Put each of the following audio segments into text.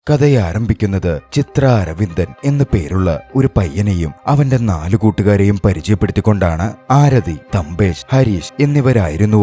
കഥയാരംഭിക്കുന്നത് ചിത്ര അരവിന്ദൻ എന്നു പേരുള്ള ഒരു പയ്യനെയും അവന്റെ 4 കൂട്ടുകാരെയും പരിചയപ്പെടുത്തിക്കൊണ്ടാണ്. ആരതി, തമ്പേഷ്, ഹരീഷ് എന്നിവരായിരുന്നു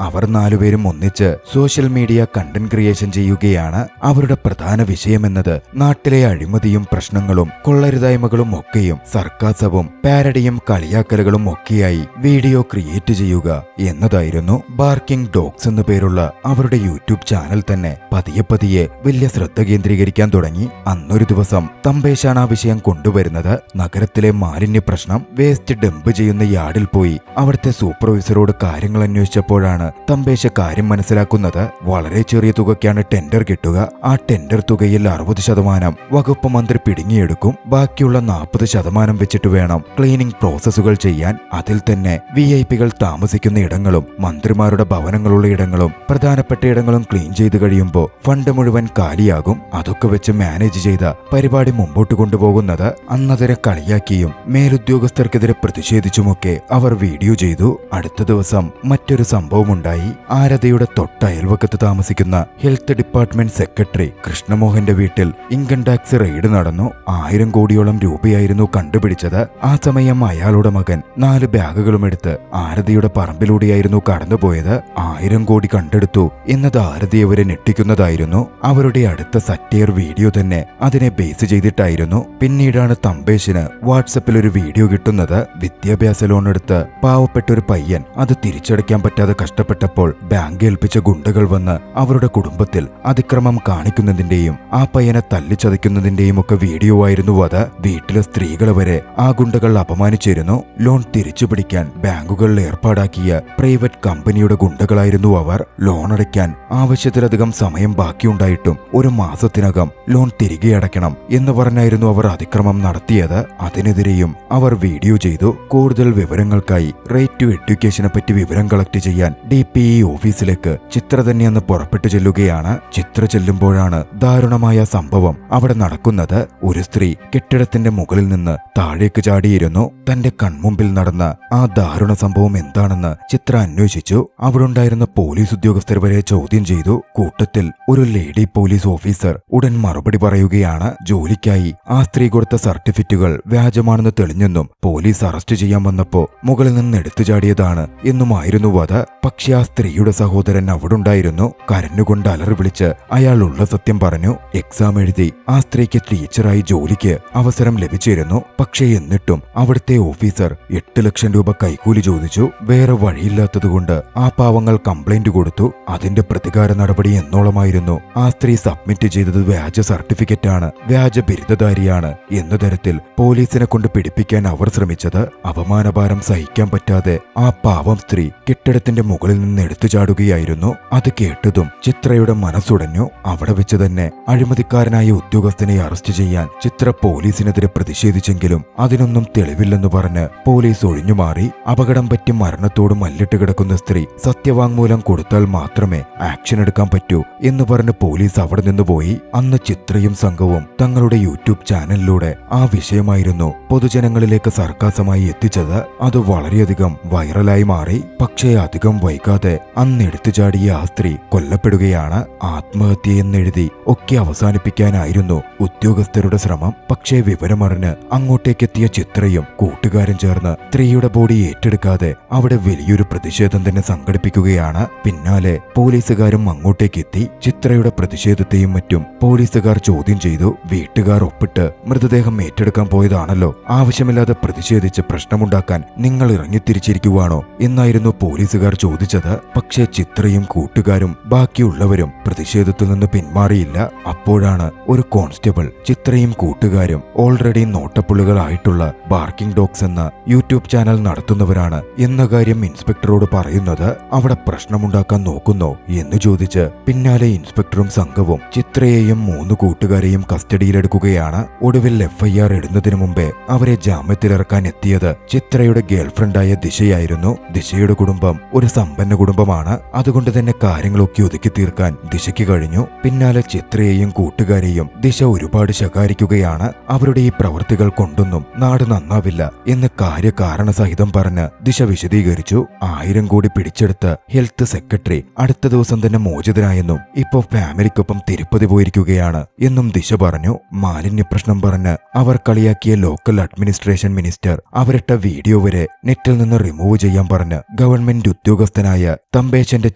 അവർ 4 പേരും ഒന്നിച്ച് സോഷ്യൽ മീഡിയ കണ്ടന്റ് ക്രിയേഷൻ ചെയ്യുകയാണ്. അവരുടെ പ്രധാന വിഷയമെന്നത് നാട്ടിലെ അഴിമതിയും പ്രശ്നങ്ങളും കൊള്ളരുതായ്മകളും ഒക്കെയും സർക്കാസവും പാരഡിയും കളിയാക്കലുകളും ഒക്കെയായി വീഡിയോ ക്രിയേറ്റ് ചെയ്യുക എന്നതായിരുന്നു. ബാർക്കിംഗ് ഡോഗ്സ് എന്നു പേരുള്ള അവരുടെ യൂട്യൂബ് ചാനൽ തന്നെ പതിയെ വലിയ ശ്രദ്ധ കേന്ദ്രീകരിക്കാൻ തുടങ്ങി. അന്നൊരു ദിവസം തമ്പേഷാണ് ആ വിഷയം കൊണ്ടുവരുന്നത്. നഗരത്തിലെ മാലിന്യ പ്രശ്നം വേസ്റ്റ് ഡംപ് ചെയ്യുന്ന യാർഡിൽ പോയി അവിടുത്തെ സൂപ്പർവൈസറോട് കാര്യങ്ങൾ അന്വേഷിച്ചപ്പോഴാണ് തമ്പേഷ് കാര്യം മനസ്സിലാക്കുന്നത്. വളരെ ചെറിയ തുകയ്ക്കാണ് ടെൻഡർ കിട്ടുക. ആ ടെൻഡർ തുകയിൽ 60% വകുപ്പ് മന്ത്രി പിടുങ്ങിയെടുക്കും. ബാക്കിയുള്ള 40% വെച്ചിട്ട് വേണം ക്ലീനിംഗ് പ്രോസസ്സുകൾ ചെയ്യാൻ. അതിൽ തന്നെ VIP-കൾ താമസിക്കുന്ന ഇടങ്ങളും മന്ത്രിമാരുടെ ഭവനങ്ങളുള്ള ഇടങ്ങളും പ്രധാനപ്പെട്ട ഇടങ്ങളും ക്ലീൻ ചെയ്ത് കഴിയുമ്പോൾ ഫണ്ട് മുഴുവൻ കാലിയാകും. അതൊക്കെ വെച്ച് മാനേജ് ചെയ്ത പരിപാടി മുമ്പോട്ട് കൊണ്ടുപോകുന്നത് അന്നതിരെ കളിയാക്കിയും മേലുദ്യോഗസ്ഥർക്കെതിരെ പ്രതിഷേധിച്ചുമൊക്കെ അവർ വീഡിയോ ചെയ്തു. അടുത്ത ദിവസം മറ്റൊരു സംഭവമുണ്ടായി. ആരതിയുടെ തൊട്ട അയൽവക്കത്ത് താമസിക്കുന്ന ഹെൽത്ത് ഡിപ്പാർട്ട്മെന്റ് സെക്രട്ടറി കൃഷ്ണമോഹന്റെ വീട്ടിൽ ഇൻകം ടാക്സ് റെയ്ഡ് നടന്നു. 1000 കോടിയോളം രൂപയായിരുന്നു കണ്ടുപിടിച്ചത്. ആ സമയം അയാളുടെ മകൻ 4 ബാഗുകളും എടുത്ത് ആരതിയുടെ പറമ്പിലൂടെയായിരുന്നു കടന്നുപോയത്. 1000 കോടി കണ്ടെടുത്തു എന്നത് ആരതി അവരെ ഞെട്ടിക്കുന്നതായിരുന്നു. അവരുടെ അടുത്ത സറ്റയർ വീഡിയോ തന്നെ അതിനെ ബേസ് ചെയ്തിട്ടായിരുന്നു. പിന്നീടാണ് തമ്പേഷിന് വാട്സപ്പിൽ ഒരു വീഡിയോ കിട്ടുന്നത്. വിദ്യാഭ്യാസ ലോൺ എടുത്ത് പാവപ്പെട്ട ഒരു പയ്യൻ അത് തിരിച്ചടയ്ക്കാൻ പറ്റാതെ കഷ്ടപ്പെട്ടപ്പോൾ ബാങ്ക് ഏൽപ്പിച്ച ഗുണ്ടകൾ വന്ന് അവരുടെ കുടുംബത്തിൽ അതിക്രമം കാണിക്കുന്നതിന്റെയും ആ പയ്യനെ തല്ലിച്ചതയ്ക്കുന്നതിന്റെയും ഒക്കെ വീഡിയോ ആയിരുന്നു അത്. വീട്ടിലെ സ്ത്രീകളെ വരെ ആ ഗുണ്ടകൾ അപമാനിച്ചിരുന്നു. ലോൺ തിരിച്ചു പിടിക്കാൻ ബാങ്കുകളിൽ ഏർപ്പാടാക്കിയ പ്രൈവറ്റ് കമ്പനിയുടെ ഗുണ്ടകളായിരുന്നു അവർ. ലോൺ അടയ്ക്കാൻ ആവശ്യത്തിലധികം സമയം ബാക്കിയുണ്ടായിട്ടും 1 മാസത്തിനകം ലോൺ തിരികെ അടയ്ക്കണം എന്ന് പറഞ്ഞായിരുന്നു അവർ അതിക്രമം നടത്തിയത്. അതിനെതിരെയും അവർ വീഡിയോ ചെയ്തു. കൂടുതൽ വിവരങ്ങൾക്കായി റൈറ്റ് ടു എഡ്യൂക്കേഷനെ പറ്റി വിവരം കളക്ട് ചെയ്യാൻ DPE ഓഫീസിലേക്ക് ചിത്ര തന്നെയെന്ന് പുറപ്പെട്ടു ചെല്ലുകയാണ്. ചിത്ര ചെല്ലുമ്പോഴാണ് ദാരുണമായ സംഭവം അവിടെ നടക്കുന്നത്. ഒരു സ്ത്രീ കെട്ടിടത്തിന്റെ മുകളിൽ നിന്ന് താഴേക്ക് ചാടിയിരുന്നു. തന്റെ കൺമുമ്പിൽ നടന്ന ആ ദാരുണ സംഭവം എന്താണെന്ന് ചിത്ര അന്വേഷിച്ചു. അവിടെ ഉണ്ടായിരുന്ന പോലീസ് ഉദ്യോഗസ്ഥർ വരെ ചോദ്യം ചെയ്തു. കൂട്ടത്തിൽ ഒരു ലേഡി പോലീസ് ഓഫീസർ ഉടൻ മറുപടി പറയുകയാണ്. ജോലിക്കായി ആ സ്ത്രീ കൊടുത്ത സർട്ടിഫിക്കറ്റുകൾ വ്യാജമാണെന്ന് തെളിഞ്ഞെന്നും പോലീസ് അറസ്റ്റ് ചെയ്യാൻ വന്നപ്പോ മുകളിൽ നിന്ന് എടുത്തു ചാടിയതാണ് എന്നുമായിരുന്നു അത്. പക്ഷെ ആ സ്ത്രീയുടെ സഹോദരൻ അവിടെ ഉണ്ടായിരുന്നു. കരഞ്ഞുകൊണ്ട് അലറി വിളിച്ച് അയാൾ ഉള്ള സത്യം പറഞ്ഞു. എക്സാം എഴുതി ആ സ്ത്രീക്ക് ടീച്ചറായി ജോലിക്ക് അവസരം ലഭിച്ചിരുന്നു. പക്ഷേ എന്നിട്ടും അവിടുത്തെ ഓഫീസർ 8 ലക്ഷം രൂപ കൈക്കൂലി ചോദിച്ചു. വേറെ വഴിയില്ലാത്തതുകൊണ്ട് ആ പാവങ്ങൾ കംപ്ലൈന്റ് കൊടുത്തു. അതിന്റെ പ്രതികാര നടപടി എന്നോളമായിരുന്നു ആ സ്ത്രീ സബ്മിറ്റ് ചെയ്തത് വ്യാജ സർട്ടിഫിക്കറ്റാണ്, വ്യാജ ബിരുദധാരിയാണ് എന്ന തരത്തിൽ പോലീസിനെ കൊണ്ട് പിടിപ്പിക്കാൻ അവർ ശ്രമിച്ചത്. അപമാനഭാരം സഹിക്കാൻ പറ്റാതെ ആ പാവം സ്ത്രീ കെട്ടിടത്തിന്റെ മുകളിൽ നിന്ന് എടുത്തു ചാടുകയായിരുന്നു. അത് കേട്ടതും ചിത്രയുടെ മനസ്സുടഞ്ഞു. അവിടെ വെച്ച് തന്നെ അഴിമതിക്കാരനായ ഉദ്യോഗസ്ഥനെ അറസ്റ്റ് ചെയ്യാൻ ചിത്ര പോലീസിനെതിരെ പ്രതിഷേധിച്ചെങ്കിലും അതിനൊന്നും തെളിവില്ലെന്ന് പറഞ്ഞ് പോലീസ് ഒഴിഞ്ഞുമാറി. അപകടം പറ്റി മരണത്തോട് മല്ലിട്ട് കിടക്കുന്ന സ്ത്രീ സത്യവാങ്മൂലം കൊടുത്താൽ മാത്രമേ ആക്ഷൻ എടുക്കാൻ പറ്റൂ എന്ന് പറഞ്ഞ് പോലീസ് അവിടെ നിന്ന് പോയി. അന്ന് ചിത്രയും സംഘവും തങ്ങളുടെ യൂട്യൂബ് ചാനലിലൂടെ ആ വിഷയമായിരുന്നു പൊതുജനങ്ങളിലേക്ക് സർക്കാസമായി എത്തിച്ചത്. അത് വളരെയധികം വൈറലായി മാറി. പക്ഷേ അധികം വൈകാതെ അന്ന് എടുത്തുചാടിയ ആ സ്ത്രീ കൊല്ലപ്പെടുകയാണ്. ആത്മഹത്യ എന്നെഴുതി ഒക്കെ അവസാനിപ്പിക്കാനായിരുന്നു ഉദ്യോഗസ്ഥരുടെ ശ്രമം. പക്ഷേ വിവരമറിഞ്ഞ് അങ്ങോട്ടേക്കെത്തിയ ചിത്രയും കൂട്ടുകാരും ചേർന്ന് സ്ത്രീയുടെ ബോഡി ഏറ്റെടുക്കാതെ അവിടെ വലിയൊരു പ്രതിഷേധം തന്നെ സംഘടിപ്പിക്കുകയാണ്. പിന്നാലെ പോലീസുകാരും അങ്ങോട്ടേക്കെത്തി. ചിത്രയുടെ പ്രതിഷേധത്തെയും മറ്റും പോലീസുകാർ ചോദ്യം ചെയ്തു. വീട്ടുകാർ ഒപ്പിട്ട് മൃതദേഹം ഏറ്റെടുക്കാൻ പോയതാണല്ലോ, ആവശ്യമില്ലാതെ പ്രതിഷേധിച്ച് പ്രശ്നമുണ്ടാക്കാൻ നിങ്ങൾ ഇറങ്ങിത്തിരിച്ചിരിക്കുവാണോ എന്നായിരുന്നു പോലീസുകാർ ചോദിച്ചത്. പക്ഷേ ചിത്രയും കൂട്ടുകാരും ബാക്കിയുള്ളവരും പ്രതിഷേധത്തിൽ നിന്ന് പിന്മാറിയില്ല. അപ്പോഴാണ് ഒരു കോൺസ്റ്റബിൾ ചിത്രയും കൂട്ടുകാരും ഓൾറെഡി നോട്ടപ്പുള്ളികളായിട്ടുള്ള ബാർക്കിംഗ് ഡോഗ്സ് എന്ന യൂട്യൂബ് ചാനൽ നടത്തുന്നവരാണ് എന്ന കാര്യം ഇൻസ്പെക്ടറോട് പറയുന്നത്. അവിടെ പ്രശ്നമുണ്ടാക്കാൻ നോക്കുന്നോ എന്ന് ചോദിച്ച് പിന്നാലെ ഇൻസ്പെക്ടറും സംഘവും ചിത്രയെയും 3 കൂട്ടുകാരെയും കസ്റ്റഡിയിലെടുക്കുകയാണ്. ഒടുവിൽ FIR ഇടുന്നതിനു മുമ്പേ അവരെ ജാമ്യത്തിലിറക്കാൻ എത്തിയത് ചിത്രയുടെ ഗേൾഫ്രണ്ടായ ദിശയായിരുന്നു. ദിശയുടെ കുടുംബം ഒരു സമ്പന്ന കുടുംബമാണ്. അതുകൊണ്ട് തന്നെ കാര്യങ്ങളൊക്കെ ഒതുക്കി തീർക്കാൻ ദിശയ്ക്ക് കഴിഞ്ഞു. പിന്നാലെ ചിത്രയെയും കൂട്ടുകാരെയും ദിശ ഒരുപാട് ശകാരിക്കുകയാണ്. അവരുടെ ഈ പ്രവൃത്തികൾ കൊണ്ടൊന്നും നാട് നന്നാവില്ല എന്ന് കാര്യകാരണസഹിതം പറഞ്ഞ് ദിശ വിശദീകരിച്ചു. 1000 കോടി പിടിച്ചെടുത്ത് ഹെൽത്ത് സെക്രട്ടറി അടുത്ത ദിവസം തന്നെ മോചിതനായെന്നും ഇപ്പോ ഫാമിലിക്കൊപ്പം തിരുപ്പതി പോയിരിക്കുക ആരംഭിക്കുകയാണ് എന്നും ദിശ പറഞ്ഞു. മാലിന്യ പ്രശ്നം പറഞ്ഞ് അവർ കളിയാക്കിയ ലോക്കൽ അഡ്മിനിസ്ട്രേഷൻ മിനിസ്റ്റർ അവരിട്ട വീഡിയോ വരെ നെറ്റിൽ നിന്ന് റിമൂവ് ചെയ്യാൻ പറഞ്ഞ് ഗവൺമെന്റ് ഉദ്യോഗസ്ഥനായ തമ്പേശന്റെ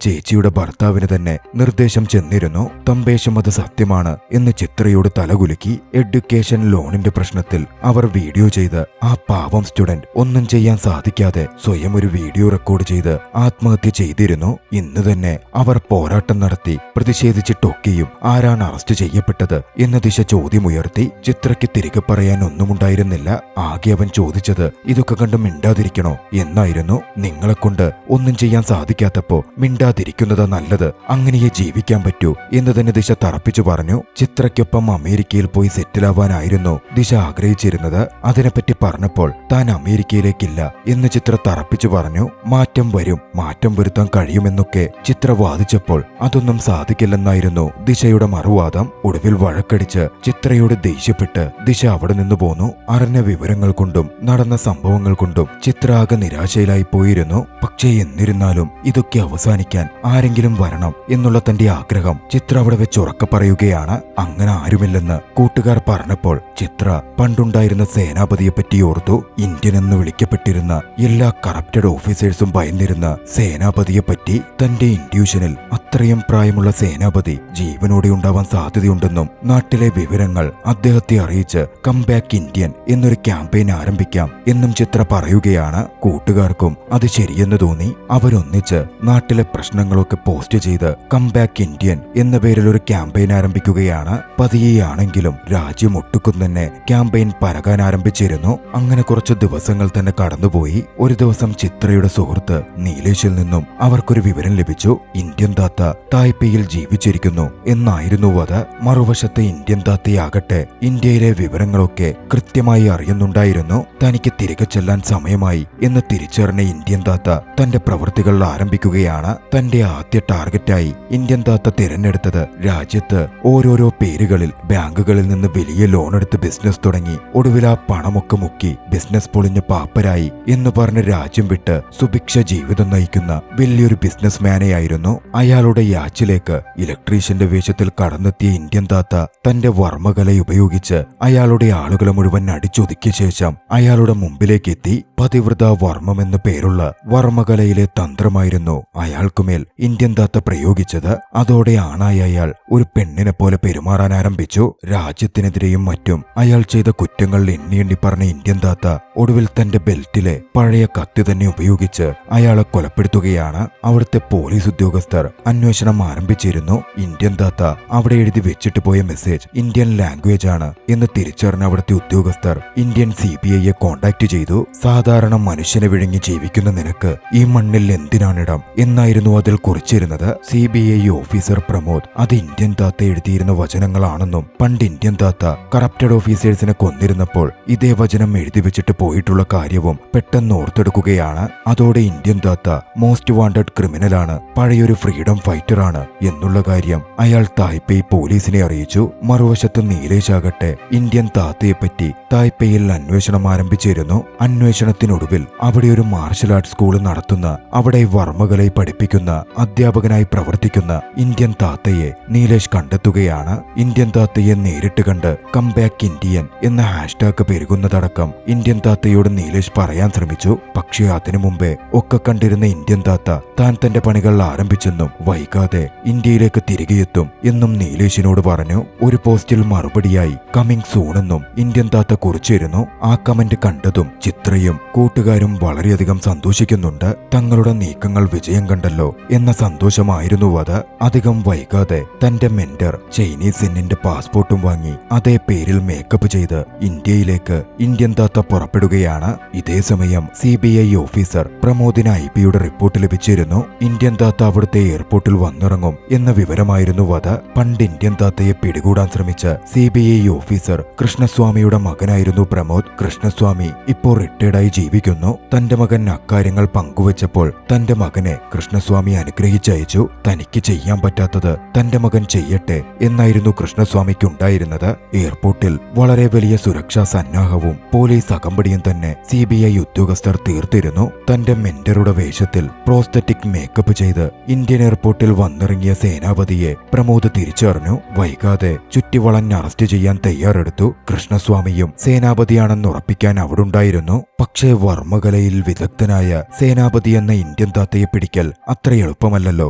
ചേച്ചിയുടെ ഭർത്താവിന് തന്നെ നിർദ്ദേശം ചെന്നിരുന്നു. തമ്പേശും അത് സത്യമാണ് എന്ന് ചിത്രയോട് തലകുലുക്കി. എഡ്യൂക്കേഷൻ ലോണിന്റെ പ്രശ്നത്തിൽ അവർ വീഡിയോ ചെയ്ത് ആ പാവം സ്റ്റുഡന്റ് ഒന്നും ചെയ്യാൻ സാധിക്കാതെ സ്വയം ഒരു വീഡിയോ റെക്കോർഡ് ചെയ്ത് ആത്മഹത്യ ചെയ്തിരുന്നു. ഇന്ന് തന്നെ അവർ പോരാട്ടം നടത്തി പ്രതിഷേധിച്ചിട്ടൊക്കെയും ആരാണ് അറസ്റ്റ് ചെയ്യപ്പെട്ടത് എന്ന ദിശ ചോദ്യമുയർത്തി. ചിത്രയ്ക്ക് തിരികെ പറയാൻ ഒന്നുമുണ്ടായിരുന്നില്ല. ആകെ അവൻ ചോദിച്ചത് ഇതൊക്കെ കണ്ട് മിണ്ടാതിരിക്കണോ എന്നായിരുന്നു. നിങ്ങളെക്കൊണ്ട് ഒന്നും ചെയ്യാൻ സാധിക്കാത്തപ്പോ മിണ്ടാതിരിക്കുന്നതാ നല്ലത്, അങ്ങനെയേ ജീവിക്കാൻ പറ്റൂ എന്ന് തന്നെ ദിശ തറപ്പിച്ചു പറഞ്ഞു. ചിത്രയ്ക്കൊപ്പം അമേരിക്കയിൽ പോയി സെറ്റിലാവാനായിരുന്നു ദിശ ആഗ്രഹിച്ചിരുന്നത്. അതിനെപ്പറ്റി പറഞ്ഞപ്പോൾ താൻ അമേരിക്കയിലേക്കില്ല എന്ന് ചിത്ര തറപ്പിച്ചു പറഞ്ഞു. മാറ്റം വരും, മാറ്റം വരുത്താൻ കഴിയുമെന്നൊക്കെ ചിത്ര വാദിച്ചപ്പോൾ അതൊന്നും സാധിക്കില്ലെന്നായിരുന്നു ദിശയുടെ മറുവാദം. ഒടുവിൽ വഴക്കടിച്ച് ചിത്രയോട് ദേഷ്യപ്പെട്ട് ദിശ അവിടെ നിന്ന് പോന്നു. അറിഞ്ഞ വിവരങ്ങൾ കൊണ്ടും നടന്ന സംഭവങ്ങൾ കൊണ്ടും ചിത്ര ആകെ നിരാശയിലായി പോയിരുന്നു. പക്ഷേ എന്നിരുന്നാലും ഇതൊക്കെ അവസാനിക്കാൻ ആരെങ്കിലും വരണം എന്നുള്ള തന്റെ ആഗ്രഹം ചിത്ര അവിടെ വെച്ച് ഉറക്കെ പറയുകയാണ്. അങ്ങനെ ആരുമില്ലെന്ന് കൂട്ടുകാർ പറഞ്ഞപ്പോൾ ചിത്ര പണ്ടുണ്ടായിരുന്ന സേനാപതിയെപ്പറ്റി ഓർത്തു. ഇന്ത്യൻ എന്ന് വിളിക്കപ്പെട്ടിരുന്ന എല്ലാ കറപ്റ്റഡ് ഓഫീസേഴ്സും ഭയന്നിരുന്ന സേനാപതിയെപ്പറ്റി. തന്റെ ഇൻഡ്യൂഷനിൽ അത്രയും പ്രായമുള്ള സേനാപതി ജീവനോടെ ഉണ്ടാവാൻ സാധ്യതയുണ്ടെന്നും നാട്ടിലെ വിവരങ്ങൾ അദ്ദേഹത്തെ അറിയിച്ച് കം ബാക്ക് ഇന്ത്യൻ എന്നൊരു ക്യാമ്പയിൻ ആരംഭിക്കാം എന്നും ചിത്ര പറയുകയാണ്. കൂട്ടുകാർക്കും അത് ശരിയെന്ന് തോന്നി. അവരൊന്നിച്ച് നാട്ടിലെ പ്രശ്നങ്ങളൊക്കെ പോസ്റ്റ് ചെയ്ത് കം ബാക്ക് ഇന്ത്യൻ എന്ന പേരിൽ ഒരു ക്യാമ്പയിൻ ആരംഭിക്കുകയാണ്. പതിയെയാണെങ്കിലും രാജ്യം ഒട്ടുക്കും തന്നെ ക്യാമ്പയിൻ പരകാൻ ആരംഭിച്ചിരുന്നു. അങ്ങനെ കുറച്ച് ദിവസങ്ങൾ തന്നെ കടന്നുപോയി. ഒരു ദിവസം ചിത്രയുടെ സുഹൃത്ത് നീലേഷിൽ നിന്നും അവർക്കൊരു വിവരം ലഭിച്ചു. ഇന്ത്യൻ താത്ത തായ്പേയിൽ ജീവിച്ചിരിക്കുന്നു എന്നായിരുന്നു അത്. മറുവശത്തെ ഇന്ത്യൻ താത്തയാകട്ടെ ഇന്ത്യയിലെ വിവരങ്ങളൊക്കെ കൃത്യമായി അറിയുന്നുണ്ടായിരുന്നു. തനിക്ക് തിരികെ ചെല്ലാൻ സമയമായി എന്ന് തിരിച്ചറിഞ്ഞ ഇന്ത്യൻ താത്ത തന്റെ പ്രവൃത്തികൾ ആരംഭിക്കുകയാണ്. തന്റെ ആദ്യ ടാർഗറ്റായി ഇന്ത്യൻ താത്ത തിരഞ്ഞെടുത്തത് രാജ്യത്ത് ഓരോരോ പേരുകളിൽ ബാങ്കുകളിൽ നിന്ന് വലിയ ലോൺ എടുത്ത് ബിസിനസ് തുടങ്ങി. ഒടുവിൽ ആ പണമൊക്കെ മുക്കി ബിസിനസ് പൊളിഞ്ഞ പാപ്പരായി എന്ന് പറഞ്ഞ് രാജ്യം വിട്ട് സുഭിക്ഷ ജീവിതം നയിക്കുന്ന വലിയൊരു ബിസിനസ് മാനെയായിരുന്നു. അയാളുടെ യാച്ചിലേക്ക് ഇലക്ട്രീഷ്യന്റെ വേഷത്തിൽ കടന്നെത്തിയ ഇന്ത്യൻ താത്ത തന്റെ വർമ്മകല ഉപയോഗിച്ച് അയാളുടെ ആളുകളെ മുഴുവൻ അടിച്ചൊതുക്കിയ ശേഷം അയാളുടെ മുമ്പിലേക്ക് എത്തി. പതിവ്രത വർമ്മം എന്നു പേരുള്ള വർമ്മകലയിലെ തന്ത്രമായിരുന്നു അയാൾക്കുമേൽ ഇന്ത്യൻ താത്ത പ്രയോഗിച്ചത്. അതോടെ ആണായ അയാൾ ഒരു പെണ്ണിനെ പോലെ പെരുമാറാൻ ആരംഭിച്ചു. രാജ്യത്തിനെതിരെയും മറ്റും അയാൾ ചെയ്ത കുറ്റങ്ങൾ എണ്ണി എണ്ണി പറഞ്ഞ ഇന്ത്യൻ താത്ത ഒടുവിൽ തന്റെ ബെൽറ്റിലെ പഴയ കത്തി തന്നെ ഉപയോഗിച്ച് അയാളെ കൊലപ്പെടുത്തുകയാണ്. അവിടുത്തെ പോലീസ് ഉദ്യോഗസ്ഥർ അന്വേഷണം ആരംഭിച്ചിരുന്നു. ഇന്ത്യൻ താത്ത അവിടെ എഴുതി വെച്ചിട്ട് പോയ മെസ്സേജ് ഇന്ത്യൻ ലാംഗ്വേജ് ആണ് എന്ന് തിരിച്ചറിഞ്ഞ അവിടുത്തെ ഉദ്യോഗസ്ഥർ ഇന്ത്യൻ CBIയെ കോണ്ടാക്ട് ചെയ്തു. സാധാരണ മനുഷ്യനെ വിഴുങ്ങി ജീവിക്കുന്ന നിനക്ക് ഈ മണ്ണിൽ എന്തിനാണിടം എന്നായിരുന്നു അതിൽ കുറിച്ചിരുന്നത്. CBI ഓഫീസർ പ്രമോദ് അത് ഇന്ത്യൻ താത്ത എഴുതിയിരുന്ന വചനങ്ങളാണെന്നും പണ്ട് ഇന്ത്യൻ താത്ത കറപ്റ്റഡ് ഓഫീസേഴ്സിനെ കൊന്നിരുന്നപ്പോൾ ഇതേ വചനം എഴുതി വെച്ചിട്ട് പോയിട്ടുള്ള കാര്യവും പെട്ടെന്ന് ഓർത്തെടുക്കുകയാണ്. അതോടെ ഇന്ത്യൻ താത്ത മോസ്റ്റ് വാണ്ടഡ് ക്രിമിനലാണ്, പഴയൊരു ഫ്രീഡം ഫൈറ്റർ ആണ് എന്നുള്ള കാര്യം അയാൾ തായ്പേയ് പോലീസിനെ അറിയിച്ചു. മറുവശത്ത് നീലേശാകട്ടെ ഇന്ത്യൻ താത്തയെപ്പറ്റി തായ്പേയിൽ അന്വേഷണം ആരംഭിച്ചിരുന്നു. അന്വേഷണത്തിനൊടുവിൽ അവിടെ ഒരു മാർഷൽ ആർട്സ് സ്കൂൾ നടത്തുന്ന അവിടെ വർമ്മകലയെ പഠിപ്പിക്കുന്ന അധ്യാപകനായി പ്രവർത്തിക്കുന്ന ഇന്ത്യൻ താത്തയെ നീലേഷ് കണ്ടെത്തുകയാണ്. ഇന്ത്യൻ താത്തയെ നേരിട്ട് കണ്ട് കം ബാക്ക് ഇന്ത്യൻ എന്ന ഹാഷ്ടാഗ് പെരുകുന്നതടക്കം ഇന്ത്യൻ താത്തയോട് നീലേഷ് പറയാൻ ശ്രമിച്ചു. പക്ഷേ അതിനു മുമ്പേ ഒക്കെ കണ്ടിരുന്ന ഇന്ത്യൻ താത്ത താൻ തന്റെ പണികൾ ആരംഭിച്ചെന്നും വൈകാതെ ഇന്ത്യയിലേക്ക് തിരികെയെത്തും എന്നും നീലേഷിനോട് പറഞ്ഞു. ഒരു പോസ്റ്റിൽ മറുപടിയായി കമ്മിങ് സൂൺ എന്നും ഇന്ത്യൻ താത്ത കുറിച്ചിരുന്നു. ആ കമന്റ് കണ്ടതും ചിത്രയും കൂട്ടുകാരും വളരെയധികം സന്തോഷിക്കുന്നുണ്ട്. തങ്ങളുടെ നീക്കങ്ങൾ വിജയം കണ്ടല്ലോ എന്ന സന്തോഷമായിരുന്നു അത്. അധികം വൈകാതെ തന്റെ മെന്റർ ചൈനീസ് സിന്നിന്റെ പാസ്പോർട്ടും വാങ്ങി അതേ പേരിൽ മേക്കപ്പ് ചെയ്ത് ഇന്ത്യയിലേക്ക് ഇന്ത്യൻ താത്ത പുറപ്പെടുകയാണ്. ഇതേ സമയം CBI ഓഫീസർ പ്രമോദിന് IBയുടെ റിപ്പോർട്ട് ലഭിച്ചിരുന്നു. ഇന്ത്യൻ താത്ത അവിടുത്തെ എയർപോർട്ടിൽ വന്നിറങ്ങും എന്ന വിവരമായിരുന്നു അത്. പണ്ട് ഇന്ത്യൻ താത്തയെ പിടികൂടാൻ ശ്രമിച്ച CBI ഓഫീസർ കൃഷ്ണസ്വാമിയുടെ മകനായിരുന്നു പ്രമോദ്. കൃഷ്ണസ്വാമി ഇപ്പോൾ റിട്ടയർഡായി ജീവിക്കുന്നു. തന്റെ മകൻ അക്കാര്യങ്ങൾ പങ്കുവച്ചപ്പോൾ തന്റെ മകനെ കൃഷ്ണസ്വാമി അനുഗ്രഹിച്ചയച്ചു. തനിക്ക് ചെയ്യാൻ പറ്റാത്തത് തന്റെ മകൻ ചെയ്യട്ടെ എന്നായിരുന്നു കൃഷ്ണസ്വാമിക്കുണ്ടായിരുന്നത്. എയർപോർട്ടിൽ വളരെ വലിയ സുരക്ഷാ സന്നാഹവും പോലീസ് അകമ്പടിയും സമയം തന്നെ CBI ഉദ്യോഗസ്ഥർ തീർത്തിരുന്നു. തന്റെ മെന്ററുടെ വേഷത്തിൽ പ്രോസ്തറ്റിക് മേക്കപ്പ് ചെയ്ത് ഇന്ത്യൻ എയർപോർട്ടിൽ വന്നിറങ്ങിയ സേനാപതിയെ പ്രമോദ് തിരിച്ചറിഞ്ഞു. വൈകാതെ ചുറ്റിവളഞ്ഞ് അറസ്റ്റ് ചെയ്യാൻ തയ്യാറെടുത്തു. കൃഷ്ണസ്വാമിയും സേനാപതിയാണെന്ന് ഉറപ്പിക്കാൻ അവിടുണ്ടായിരുന്നു. പക്ഷേ വർമ്മകലയിൽ വിദഗ്ധനായ സേനാപതി എന്ന ഇന്ത്യൻ താത്തയെ പിടിക്കൽ അത്ര എളുപ്പമല്ലല്ലോ.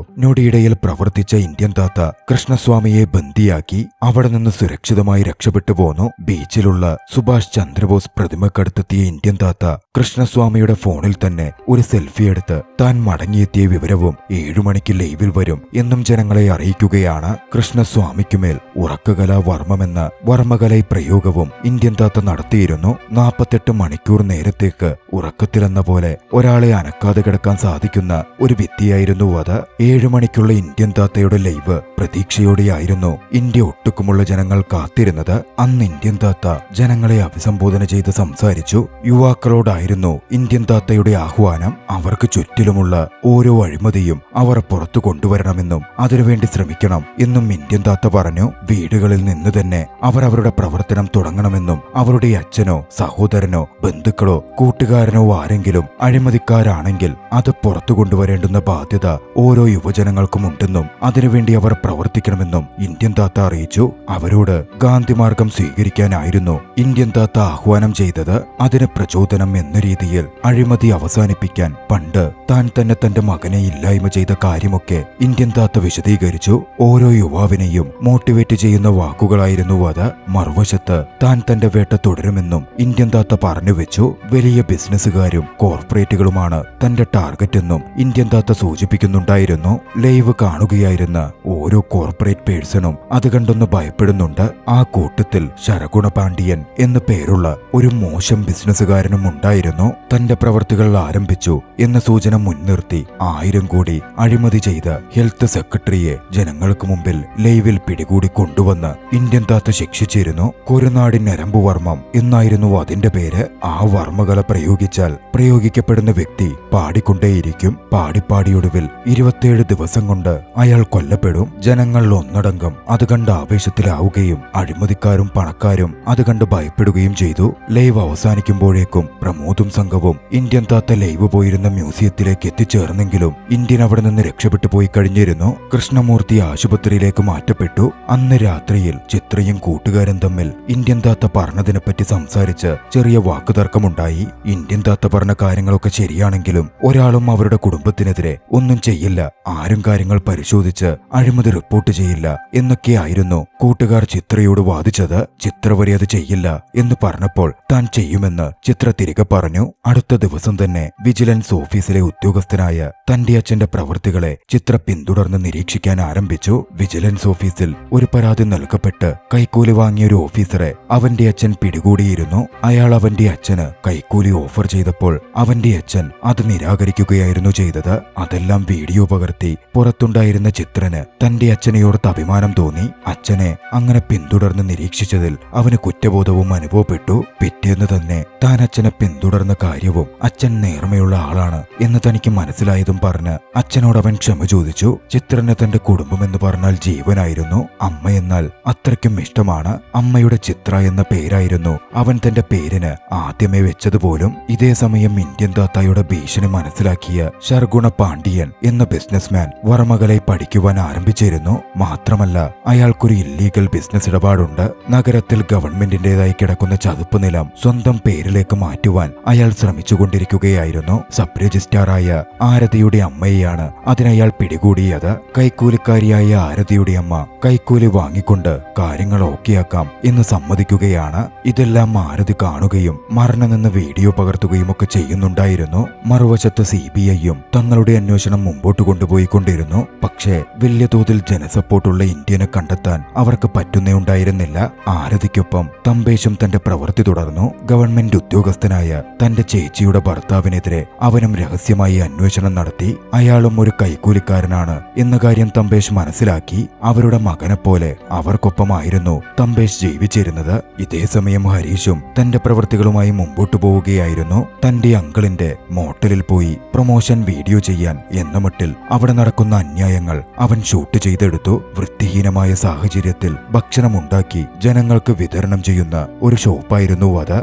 ഞൊടിയിടയിൽ പ്രവർത്തിച്ച ഇന്ത്യൻ താത്ത കൃഷ്ണസ്വാമിയെ ബന്ദിയാക്കി അവിടെ നിന്ന് സുരക്ഷിതമായി രക്ഷപ്പെട്ടു പോന്നു. ബീച്ചിലുള്ള സുഭാഷ് ചന്ദ്രബോസ് പ്രതിമക്കടുത്തെത്തിയ ഇന്ത്യൻ താത്ത കൃഷ്ണസ്വാമിയുടെ ഫോണിൽ തന്നെ ഒരു സെൽഫി എടുത്ത് താൻ മടങ്ങിയെത്തിയ വിവരവും 7 മണിക്ക് ലൈവിൽ വരും എന്നും ജനങ്ങളെ അറിയിക്കുകയാണ്. കൃഷ്ണസ്വാമിക്കുമേൽ ഉറക്കകലാ വർമ്മമെന്ന വർമ്മകലൈ പ്രയോഗവും ഇന്ത്യൻ താത്ത നടത്തിയിരുന്നു. 48 മണിക്കൂർ നേരത്തേക്ക് ഉറക്കത്തിലെന്ന പോലെ ഒരാളെ അനക്കാതെ കിടക്കാൻ സാധിക്കുന്ന ഒരു വിദ്യയായിരുന്നു അത്. 7 മണിക്കുള്ള ഇന്ത്യൻ താത്തയുടെ ലൈവ് പ്രതീക്ഷയോടെയായിരുന്നു ഇന്ത്യ ഒട്ടുക്കുമുള്ള ജനങ്ങൾ കാത്തിരുന്നത്. അന്ന് ഇന്ത്യൻ താത്ത ജനങ്ങളെ അഭിസംബോധന ചെയ്ത് സംസാരിച്ചു. യുവാക്കളോടായിരുന്നു ഇന്ത്യൻ താത്തയുടെ ആഹ്വാനം. അവർക്ക് ചുറ്റിലുമുള്ള ഓരോ അഴിമതിയും അവർ പുറത്തു കൊണ്ടുവരണമെന്നും അതിനുവേണ്ടി ശ്രമിക്കണം എന്നും ഇന്ത്യൻ താത്ത പറഞ്ഞു. വീടുകളിൽ നിന്ന് തന്നെ അവർ അവരുടെ പ്രവർത്തനം തുടങ്ങണമെന്നും അവരുടെ അച്ഛനോ സഹോദരനോ ബന്ധുക്കളോ കൂട്ടുകാരനോ ആരെങ്കിലും അഴിമതിക്കാരാണെങ്കിൽ അത് പുറത്തു കൊണ്ടുവരേണ്ടുന്ന ബാധ്യത ഓരോ യുവജനങ്ങൾക്കും ഉണ്ടെന്നും അതിനുവേണ്ടി അവർ പ്രവർത്തിക്കണമെന്നും ഇന്ത്യൻ താത്ത അറിയിച്ചു. അവരോട് ഗാന്ധിമാർഗം സ്വീകരിക്കാനായിരുന്നു ഇന്ത്യൻ താത്ത ആഹ്വാനം ചെയ്തത്. അതിന് പ്രചോദനം എന്ന രീതിയിൽ അഴിമതി അവസാനിപ്പിക്കാൻ പണ്ട് താൻ തന്നെ തന്റെ മകനെ ഇല്ലായ്മ ചെയ്ത കാര്യമൊക്കെ ഇന്ത്യൻ താത്ത വിശദീകരിച്ചു. ഓരോ യുവാവിനെയും മോട്ടിവേറ്റ് ചെയ്യുന്ന വാക്കുകളായിരുന്നു അത്. മറുവശത്ത് താൻ തന്റെ വേട്ട തുടരുമെന്നും ഇന്ത്യൻ താത്ത പറഞ്ഞു വെച്ചു. വലിയ ബിസിനസ്സുകാരും കോർപ്പറേറ്റുകളുമാണ് തന്റെ ടാർഗറ്റ് എന്നും ഇന്ത്യൻ താത്ത സൂചിപ്പിക്കുന്നുണ്ടായിരുന്നു. ലൈവ് കാണുകയായിരുന്ന ഓരോ കോർപ്പറേറ്റ് പേഴ്സണും അത് കണ്ടൊന്ന് ഭയപ്പെടുന്നുണ്ട്. ആ കൂട്ടത്തിൽ ശരഗുണ പാണ്ഡ്യൻ എന്നു പേരുള്ള ഒരു മോശം ബിസിനസ്സുകാരനും ഉണ്ടായിരുന്നു. തന്റെ പ്രവർത്തികൾ ആരംഭിച്ചു എന്ന സൂചന മുൻനിർത്തി 1000 കോടി അഴിമതി ചെയ്ത ഹെൽത്ത് സെക്രട്ടറിയെ ജനങ്ങൾക്ക് മുമ്പിൽ ലൈവിൽ പിടികൂടി കൊണ്ടുവന്ന് ഇന്ത്യൻ താത്ത ശിക്ഷിച്ചിരുന്നു. കുരുനാടി നരമ്പുവർമ്മം എന്നായിരുന്നു അതിന്റെ പേര്. ആ വർമ്മകല പ്രയോഗിച്ചാൽ പ്രയോഗിക്കപ്പെടുന്ന വ്യക്തി പാടിക്കൊണ്ടേയിരിക്കും. പാടിപ്പാടിയൊടുവിൽ 27 ദിവസം കൊണ്ട് അയാൾ കൊല്ലപ്പെടും. ജനങ്ങൾ ഒന്നടങ്കം അത് കണ്ട് ആവേശത്തിലാവുകയും അഴിമതിക്കാരും പണക്കാരും അത് കണ്ട് ഭയപ്പെടുകയും ചെയ്തു. ലൈവ് അവസാനിക്കുമ്പോഴേക്കും പ്രമോദും സംഘവും ഇന്ത്യൻ താത്ത ലൈവ് പോയിരുന്ന മ്യൂസിയത്തിലേക്ക് എത്തിച്ചേർന്നെങ്കിലും ഇന്ത്യൻ അവിടെ നിന്ന് രക്ഷപ്പെട്ടു പോയി കഴിഞ്ഞിരുന്നു. കൃഷ്ണമൂർത്തി ആശുപത്രിയിലേക്ക് മാറ്റപ്പെട്ടു. അന്ന് രാത്രിയിൽ ചിത്രയും കൂട്ടുകാരും തമ്മിൽ ഇന്ത്യൻ താത്ത പറഞ്ഞതിനെപ്പറ്റി സംസാരിച്ച് ചെറിയ വാക്കുതർക്കമുണ്ടായി. ഇന്ത്യൻ താത്ത പറഞ്ഞ കാര്യങ്ങളൊക്കെ ശരിയാണെങ്കിലും ഒരാളും അവരുടെ കുടുംബത്തിനെതിരെ ഒന്നും ചെയ്യില്ല, ആരും കാര്യങ്ങൾ പരിശോധിച്ച് അഴിമതി റിപ്പോർട്ട് ചെയ്യില്ല എന്നൊക്കെയായിരുന്നു കൂട്ടുകാർ ചിത്രയോട് വാദിച്ചത്. ചിത്ര വരെ അത് ചെയ്യില്ല എന്ന് പറഞ്ഞപ്പോൾ താൻ ചെയ്യുമെന്ന് ചിത്ര തിരികെ പറഞ്ഞു. അടുത്ത ദിവസം തന്നെ വിജിലൻസ് ഓഫീസിലെ ഉദ്യോഗസ്ഥനായ തന്റെ അച്ഛന്റെ പ്രവൃത്തികളെ ചിത്ര പിന്തുടർന്ന് നിരീക്ഷിക്കാൻ ആരംഭിച്ചു. വിജിലൻസ് ഓഫീസിൽ ഒരു പരാതി നൽകപ്പെട്ട് കൈക്കൂലി വാങ്ങിയ ഒരു ഓഫീസറെ അവന്റെ അച്ഛൻ പിടികൂടിയിരുന്നു. അയാൾ അവന്റെ അച്ഛന് കൈക്കൂലി ഓഫർ ചെയ്തപ്പോൾ അവന്റെ അച്ഛൻ അത് നിരാകരിക്കുകയായിരുന്നു ചെയ്തത്. അതെല്ലാം വീഡിയോ പകർത്തി പുറത്തുണ്ടായിരുന്ന ചിത്രന് തന്റെ അച്ഛനെയോർത്ത് അഭിമാനം തോന്നി. അച്ഛനെ അങ്ങനെ പിന്തുടർന്ന് നിരീക്ഷിച്ചതിൽ അവന് കുറ്റബോധവും അനുഭവപ്പെട്ടു. പിറ്റേന്ന് തന്നെ താൻ അച്ഛനെ പിന്തുടർന്ന കാര്യവും അച്ഛൻ നേർമയുള്ള ആളാണ് എന്ന് തനിക്ക് മനസ്സിലായതും പറഞ്ഞ് അച്ഛനോട് അവൻ ക്ഷമ ചോദിച്ചു. ചിത്രന് തന്റെ കുടുംബം എന്ന് പറഞ്ഞാൽ ജീവനായിരുന്നു. അമ്മയെന്നാൽ അത്രയ്ക്കും ഇഷ്ടമാണ്. അമ്മയുടെ ചിത്ര എന്ന പേരായിരുന്നു അവൻ തന്റെ പേരിന് ആദ്യമേ വെച്ചതുപോലും. ഇതേ സമയം ഇന്ത്യൻ താത്തായുടെ ഭീഷണി മനസ്സിലാക്കിയ ശർഗുണ പാണ്ഡ്യൻ എന്ന ബിസിനസ്മാൻ വർമ്മകലൈ പഠിക്കുവാൻ ആരംഭിച്ചിരുന്നു. മാത്രമല്ല അയാൾക്കൊരു ഇല്ലീഗൽ ബിസിനസ് ഇടപാടുണ്ട്. നഗരത്തിൽ ഗവൺമെന്റിന്റേതായി കിടക്കുന്ന ചതുപ്പ് നിലം സ്വന്തം പേരിലേക്ക് മാറ്റുവാൻ അയാൾ ശ്രമിച്ചുകൊണ്ടിരിക്കുകയായിരുന്നു. സബ് രജിസ്ട്രാറായ ആരതിയുടെ അമ്മയെയാണ് അതിനയാൾ പിടികൂടിയത്. കൈക്കൂലിക്കാരിയായ ആരതിയുടെ അമ്മ കൈക്കൂലി വാങ്ങിക്കൊണ്ട് കാര്യങ്ങൾ ഓക്കെയാക്കാം എന്ന് സമ്മതിക്കുകയാണ്. ഇതെല്ലാം ആരതി കാണുകയും മരണം നിന്ന് വീഡിയോ പകർത്തുകയും ഒക്കെ ചെയ്യുന്നുണ്ടായിരുന്നു. മറുവശത്ത് CBIയും തങ്ങളുടെ അന്വേഷണം മുമ്പോട്ട് കൊണ്ടുപോയിക്കൊണ്ടിരുന്നു. പക്ഷേ വലിയ തോതിൽ ജനസപ്പോർട്ടുള്ള ഇന്ത്യനെ കണ്ടെത്താൻ അവർക്ക് പറ്റുന്നേ ഉണ്ടായിരുന്നില്ല. ആരതിക്കൊപ്പം തമ്പേശും തന്റെ പ്രവൃത്തി തുടർന്നു. ഗവൺമെന്റ് ഉദ്യോഗസ്ഥനായ തന്റെ ചേച്ചിയുടെ ഭർത്താവിനെതിരെ അവനും രഹസ്യമായി അന്വേഷണം നടത്തി. അയാളും ഒരു കൈക്കൂലിക്കാരനാണ് എന്ന കാര്യം തമ്പേശ് മനസ്സിലാക്കി. അവരുടെ മകനെപ്പോലെ അവർക്കൊപ്പമായിരുന്നു തമ്പേശ് ജീവിച്ചിരുന്നത്. ഇതേസമയം ഹരീഷും തന്റെ പ്രവൃത്തികളുമായി മുമ്പോട്ടു പോവുകയായിരുന്നു. തന്റെ അങ്കിളിന്റെ മോട്ടലിൽ പോയി പ്രൊമോഷൻ വീഡിയോ ചെയ്യാൻ എന്ന മട്ടിൽ അവിടെ നടക്കുന്ന അന്യായങ്ങൾ അവൻ ഷൂട്ട് ചെയ്തെടുത്തു. വൃത്തിഹീനമായ സാഹചര്യത്തിൽ ഭക്ഷണമുണ്ടാക്കി ജനങ്ങൾക്ക് വിതരണം ചെയ്യുന്ന ഒരു ഷോപ്പായിരുന്നു അത്.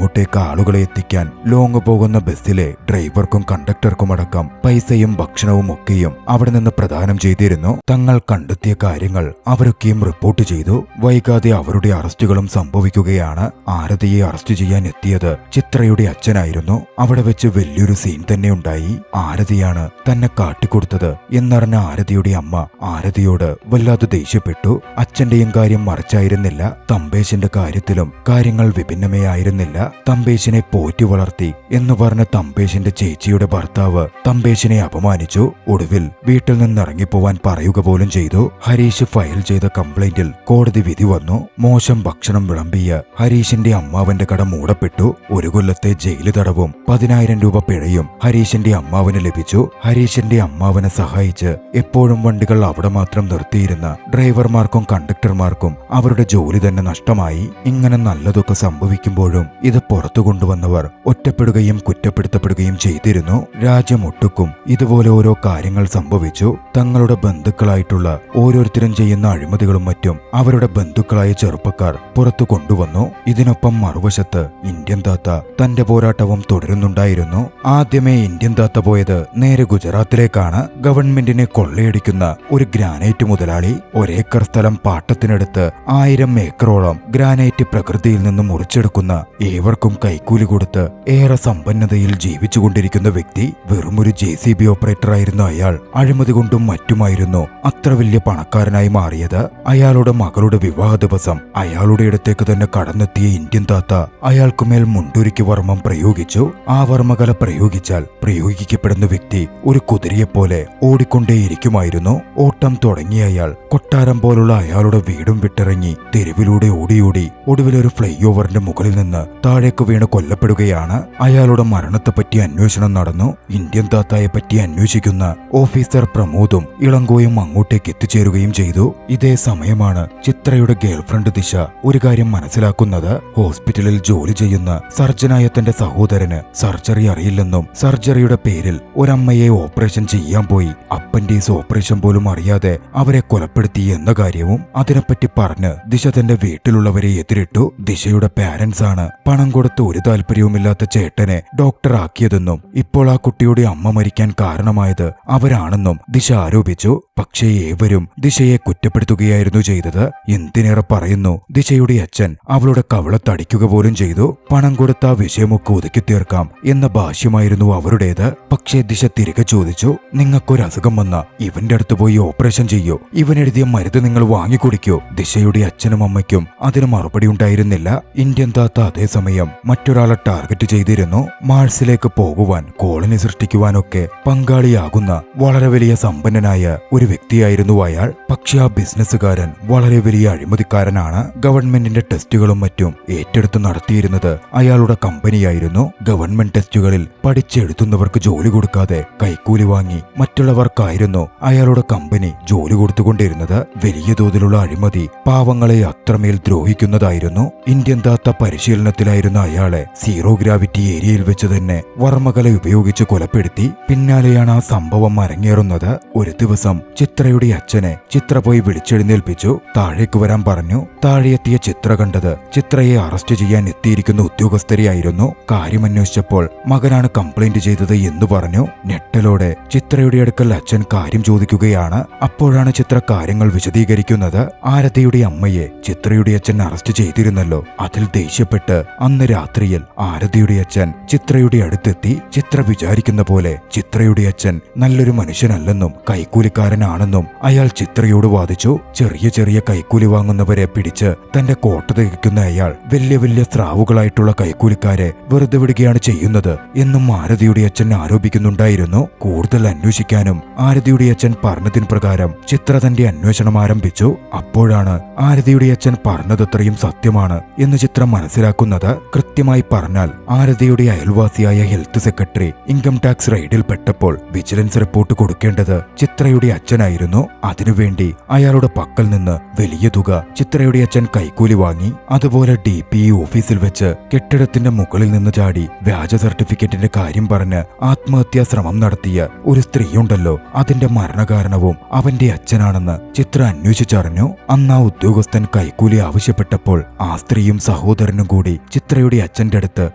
അങ്ങോട്ടേക്ക് ആളുകളെ എത്തിക്കാൻ ലോങ് പോകുന്ന ബസ്സിലെ ഡ്രൈവർക്കും കണ്ടക്ടർക്കുമടക്കം പൈസയും ഭക്ഷണവും ഒക്കെയും അവിടെ നിന്ന് പ്രദാനം ചെയ്തിരുന്നു. തങ്ങൾ കണ്ടെത്തിയ കാര്യങ്ങൾ അവരൊക്കെയും റിപ്പോർട്ട് ചെയ്തു. വൈകാതെ അവരുടെ അറസ്റ്റുകളും സംഭവിക്കുകയാണ്. ആരതിയെ അറസ്റ്റ് ചെയ്യാൻ എത്തിയത് ചിത്രയുടെ അച്ഛനായിരുന്നു. അവിടെ വെച്ച് വലിയൊരു സീൻ തന്നെ ഉണ്ടായി. ആരതിയാണ് തന്നെ കാട്ടിക്കൊടുത്തത് എന്നറിഞ്ഞ ആരതിയുടെ അമ്മ ആരതിയോട് വല്ലാതെ ദേഷ്യപ്പെട്ടു. അച്ഛന്റെയും കാര്യം മറിച്ചായിരുന്നില്ല, തമ്പേശിന്റെ കാര്യത്തിലും കാര്യങ്ങൾ വിഭിന്നമേ ആയിരുന്നില്ല. തമ്പേശിനെ പോറ്റി വളർത്തി എന്ന് പറഞ്ഞ തമ്പേശിന്റെ ചേച്ചിയുടെ ഭർത്താവ് തമ്പേശിനെ അപമാനിച്ചു. ഒടുവിൽ വീട്ടിൽ നിന്നിറങ്ങിപ്പോവാൻ പറയുക പോലും ചെയ്തു. ഹരീഷ് ഫയൽ ചെയ്ത കംപ്ലൈന്റിൽ കോടതി വിധി വന്നു. മോശം ഭക്ഷണം വിളമ്പിയ ഹരീഷിന്റെ അമ്മാവന്റെ കട മൂടപ്പെട്ടു. 1 കൊല്ലത്തെ ജയില് തടവും 10,000 രൂപ പിഴയും ഹരീഷിന്റെ അമ്മാവന് ലഭിച്ചു. ഹരീഷിന്റെ അമ്മാവനെ സഹായിച്ച് എപ്പോഴും വണ്ടികൾ അവിടെ മാത്രം നിർത്തിയിരുന്ന ഡ്രൈവർമാർക്കും കണ്ടക്ടർമാർക്കും അവരുടെ ജോലി തന്നെ നഷ്ടമായി. ഇങ്ങനെ നല്ലതൊക്കെ സംഭവിക്കുമ്പോഴും ഇത് പുറത്തു കൊണ്ടുവന്നവർ ഒറ്റപ്പെടുകയും കുറ്റപ്പെടുത്തപ്പെടുകയും ചെയ്തിരുന്നു. രാജ്യമൊട്ടുക്കും ഇതുപോലെ ഓരോ കാര്യങ്ങൾ സംഭവിച്ചു. തങ്ങളുടെ ബന്ധുക്കളായിട്ടുള്ള ഓരോരുത്തരും ചെയ്യുന്ന അഴിമതികളും മറ്റും അവരുടെ ബന്ധുക്കളായ ചെറുപ്പക്കാർ പുറത്തു കൊണ്ടുവന്നു. ഇതിനൊപ്പം മറുവശത്ത് ഇന്ത്യൻ താത്ത തന്റെ പോരാട്ടവും തുടരുന്നുണ്ടായിരുന്നു. ആദ്യമേ ഇന്ത്യൻ താത്ത പോയത് നേരെ ഗുജറാത്തിലേക്കാണ്. ഗവൺമെന്റിനെ കൊള്ളയടിക്കുന്ന ഒരു ഗ്രാനൈറ്റ് മുതലാളി ഒരേക്കർ സ്ഥലം പാട്ടത്തിനെടുത്ത് 1000 ഏക്കറോളം ഗ്രാനൈറ്റ് പ്രകൃതിയിൽ നിന്ന് മുറിച്ചെടുക്കുന്ന, ഏവർക്കും കൈക്കൂലി കൊടുത്ത് ഏറെ സമ്പന്നതയിൽ ജീവിച്ചുകൊണ്ടിരിക്കുന്ന വ്യക്തി. വെറുമൊരു JCB ഓപ്പറേറ്ററായിരുന്നു അയാൾ. അഴിമതി കൊണ്ടും മറ്റുമായിരുന്നു അത്ര വലിയ പണക്കാരനായി മാറിയത്. അയാളുടെ മകളുടെ വിവാഹ ദിവസം അയാളുടെ അടുത്തേക്ക് തന്നെ കടന്നെത്തിയ ഇന്ത്യൻ താത്ത അയാൾക്കുമേൽ മുണ്ടുരുക്കി വർമ്മം പ്രയോഗിച്ചു. ആ വർമ്മകല പ്രയോഗിച്ചാൽ പ്രയോഗിക്കപ്പെടുന്ന വ്യക്തി ഒരു കുതിരയെപ്പോലെ ഓടിക്കൊണ്ടേയിരിക്കുമായിരുന്നു. ഓട്ടം തുടങ്ങിയ അയാൾ കൊട്ടാരം പോലുള്ള അയാളുടെ വീടും വിട്ടിറങ്ങി തെരുവിലൂടെ ഓടിയോടി ഒടുവിലൊരു ഫ്ലൈ ഓവറിന്റെ മുകളിൽ നിന്ന് താഴേക്ക് വീണ് കൊല്ലപ്പെടുകയാണ്. അയാളുടെ മരണത്തെപ്പറ്റി അന്വേഷണം നടന്നു. ഇന്ത്യൻ താത്തായെ പറ്റി അന്വേഷിക്കുന്ന ഓഫീസർ പ്രമോദും ഇളങ്കോയും അങ്ങോട്ടേക്ക് എത്തിച്ചേരുകയും ചെയ്തു. ഇതേ സമയമാണ് ചിത്രയുടെ ഗേൾഫ്രണ്ട് ദിശ ഒരു കാര്യം മനസ്സിലാക്കുന്നത്. ഹോസ്പിറ്റലിൽ ജോലി ചെയ്യുന്ന സർജനായ തന്റെ സഹോദരന് സർജറി അറിയില്ലെന്നും സർജറിയുടെ പേരിൽ ഒരമ്മയെ ഓപ്പറേഷൻ ചെയ്യാൻ പോയി അപ്പൻഡീസ് ഓപ്പറേഷൻ പോലും അറിയാതെ അവരെ കൊലപ്പെടുത്തി എന്ന കാര്യവും അതിനെപ്പറ്റി പറഞ്ഞ് ദിശ തന്റെ വീട്ടിലുള്ളവരെ എതിരിട്ടു. ദിശയുടെ പാരന്റ്സ് ആണ് പണം കൊടുത്ത് ഒരു താല്പര്യവുമില്ലാത്ത ചേട്ടനെ ഡോക്ടറാക്കിയതെന്നും ഇപ്പോൾ ആ കുട്ടിയുടെ അമ്മ മരിക്കാൻ കാരണമായത് അവരാണെന്നും ദിശ ആരോപിച്ചു. പക്ഷേ ഏവരും ദിശയെ കുറ്റപ്പെടുത്തുകയായിരുന്നു ചെയ്തത്. എന്തിനേറെ പറയുന്നു, ദിശയുടെ അച്ഛൻ അവളുടെ കവളത്തടിക്കുക പോലും ചെയ്തു. പണം കൊടുത്ത ആ വിഷയമൊക്കെ ഒതുക്കി തീർക്കാം എന്ന ഭാഷ്യമായിരുന്നു അവരുടേത്. പക്ഷേ ദിശ തിരികെ ചോദിച്ചു, നിങ്ങൾക്കൊരു അസുഖം വന്ന ഇവന്റെ അടുത്ത് പോയി ഓപ്പറേഷൻ ചെയ്യോ? ഇവൻ എഴുതിയ മരുന്ന് നിങ്ങൾ വാങ്ങിക്കുടിക്കോ? ദിശയുടെ അച്ഛനും അമ്മയ്ക്കും അതിന് മറുപടി ഉണ്ടായിരുന്നില്ല. ഇന്ത്യൻ താത്ത അതേസമയം മറ്റൊരാളെ ടാർഗറ്റ് ചെയ്തിരുന്നു. മാഴ്സിലേക്ക് പോകുവാൻ, കോളനി സൃഷ്ടിക്കുവാനൊക്കെ പങ്കാളിയാകുന്ന വളരെ വലിയ സമ്പന്നനായ ഒരു വ്യക്തിയായിരുന്നു അയാൾ. പക്ഷെ ആ ബിസിനസ്സുകാരൻ വളരെ വലിയ അഴിമതിക്കാരനാണ്. ഗവൺമെന്റിന്റെ ടെസ്റ്റുകളും മറ്റും ഏറ്റെടുത്ത് നടത്തിയിരുന്നത് അയാളുടെ കമ്പനിയായിരുന്നു. ഗവൺമെന്റ് ടെസ്റ്റുകളിൽ പഠിച്ചെഴുതുന്നവർക്ക് ജോലി കൊടുക്കാതെ കൈക്കൂലി വാങ്ങി മറ്റുള്ളവർക്കായിരുന്നു അയാളുടെ കമ്പനി ജോലി കൊടുത്തുകൊണ്ടിരുന്നത്. വലിയ തോതിലുള്ള അഴിമതി പാവങ്ങളെ അത്രമേൽ ദ്രോഹിക്കുന്നതായിരുന്നു. ഇന്ത്യൻ താത്ത പരിശീലനത്തിലായിരുന്ന അയാളെ സീറോ ഗ്രാവിറ്റി ഏരിയയിൽ വെച്ച് തന്നെ വർമ്മകല ഉപയോഗിച്ച് കൊലപ്പെടുത്തി. പിന്നാലെയാണ് ആ സംഭവം അരങ്ങേറുന്നത്. ഒരു ദിവസം ചിത്രയുടെ അച്ഛനെ ചിത്ര പോയി വിളിച്ചെഴുന്നേൽപ്പിച്ചു. താഴേക്ക് വരാൻ പറഞ്ഞു. താഴെയെത്തിയ ചിത്ര കണ്ടത് ചിത്രയെ അറസ്റ്റ് ചെയ്യാൻ എത്തിയിരിക്കുന്ന ഉദ്യോഗസ്ഥരെയായിരുന്നു. കാര്യമന്വേഷിച്ചപ്പോൾ മകനാണ് കംപ്ലൈന്റ് ചെയ്തത് എന്ന് പറഞ്ഞു. ഞെട്ടലോടെ ചിത്രയുടെ അടുക്കൽ അച്ഛൻ കാര്യം ചോദിക്കുകയാണ്. അപ്പോഴാണ് ചിത്ര കാര്യങ്ങൾ വിശദീകരിക്കുന്നത്. ആരതിയുടെ അമ്മയെ ചിത്രയുടെ അച്ഛൻ അറസ്റ്റ് ചെയ്തിരുന്നല്ലോ. അതിൽ ദേഷ്യപ്പെട്ട് അന്ന് രാത്രിയിൽ ആരതിയുടെ അച്ഛൻ ചിത്രയുടെ അടുത്തെത്തി. ചിത്ര വിചാരിക്കുന്ന പോലെ ചിത്രയുടെ അച്ഛൻ നല്ലൊരു മനുഷ്യനല്ലെന്നും കൈക്കൂലിക്കാരനാണെന്നും അയാൾ ചിത്രയോട് വാദിച്ചു. ചെറിയ ചെറിയ കൈക്കൂലി വാങ്ങുന്നവരെ പിടിച്ച് തന്റെ കോട്ട തികയ്ക്കുന്ന അയാൾ വലിയ വലിയ സ്രാവുകളായിട്ടുള്ള കൈക്കൂലിക്കാരെ വെറുതെ വിടുകയാണ് ചെയ്യുന്നത് എന്നും ആരതിയുടെ അച്ഛൻ ആരോപിക്കുന്നുണ്ടായിരുന്നു. കൂടുതൽ അന്വേഷിക്കാനും ആരതിയുടെ അച്ഛൻ പറഞ്ഞതിന് പ്രകാരം ചിത്ര തന്റെ അന്വേഷണം ആരംഭിച്ചു. അപ്പോഴാണ് ആരതിയുടെ അച്ഛൻ പറഞ്ഞതത്രയും സത്യമാണ് എന്ന് ചിത്ര മനസ്സിലാക്കുന്നത്. കൃത്യമായി പറഞ്ഞാൽ ആരതിയുടെ അയൽവാസിയായ ഹെൽത്ത് സെക്രട്ടറി ഇൻകം ടാക്സ് റെയ്ഡിൽ പെട്ടപ്പോൾ വിജിലൻസ് റിപ്പോർട്ട് കൊടുക്കേണ്ടത് ചിത്രയുടെ അച്ഛനായിരുന്നു. അതിനുവേണ്ടി അയാളുടെ പക്കൽ നിന്ന് വലിയ തുക ചിത്രയുടെ അച്ഛൻ കൈക്കൂലി വാങ്ങി. അതുപോലെ DPE ഓഫീസിൽ വെച്ച് കെട്ടിടത്തിന്റെ മുകളിൽ നിന്ന് ചാടി വ്യാജ സർട്ടിഫിക്കറ്റിന്റെ കാര്യം പറഞ്ഞ് ആത്മഹത്യാ ശ്രമം നടത്തിയ ഒരു സ്ത്രീയുണ്ടല്ലോ, അതിന്റെ മരണകാരണവും അവന്റെ അച്ഛനാണെന്ന് ചിത്ര അന്വേഷിച്ചറിഞ്ഞു. അന്ന് ആ ഉദ്യോഗസ്ഥൻ കൈക്കൂലി ആവശ്യപ്പെട്ടപ്പോൾ ആ സ്ത്രീയും സഹോദരനും കൂടി ചിത്ര ചിത്രയുടെ അച്ഛന്റെ അടുത്ത്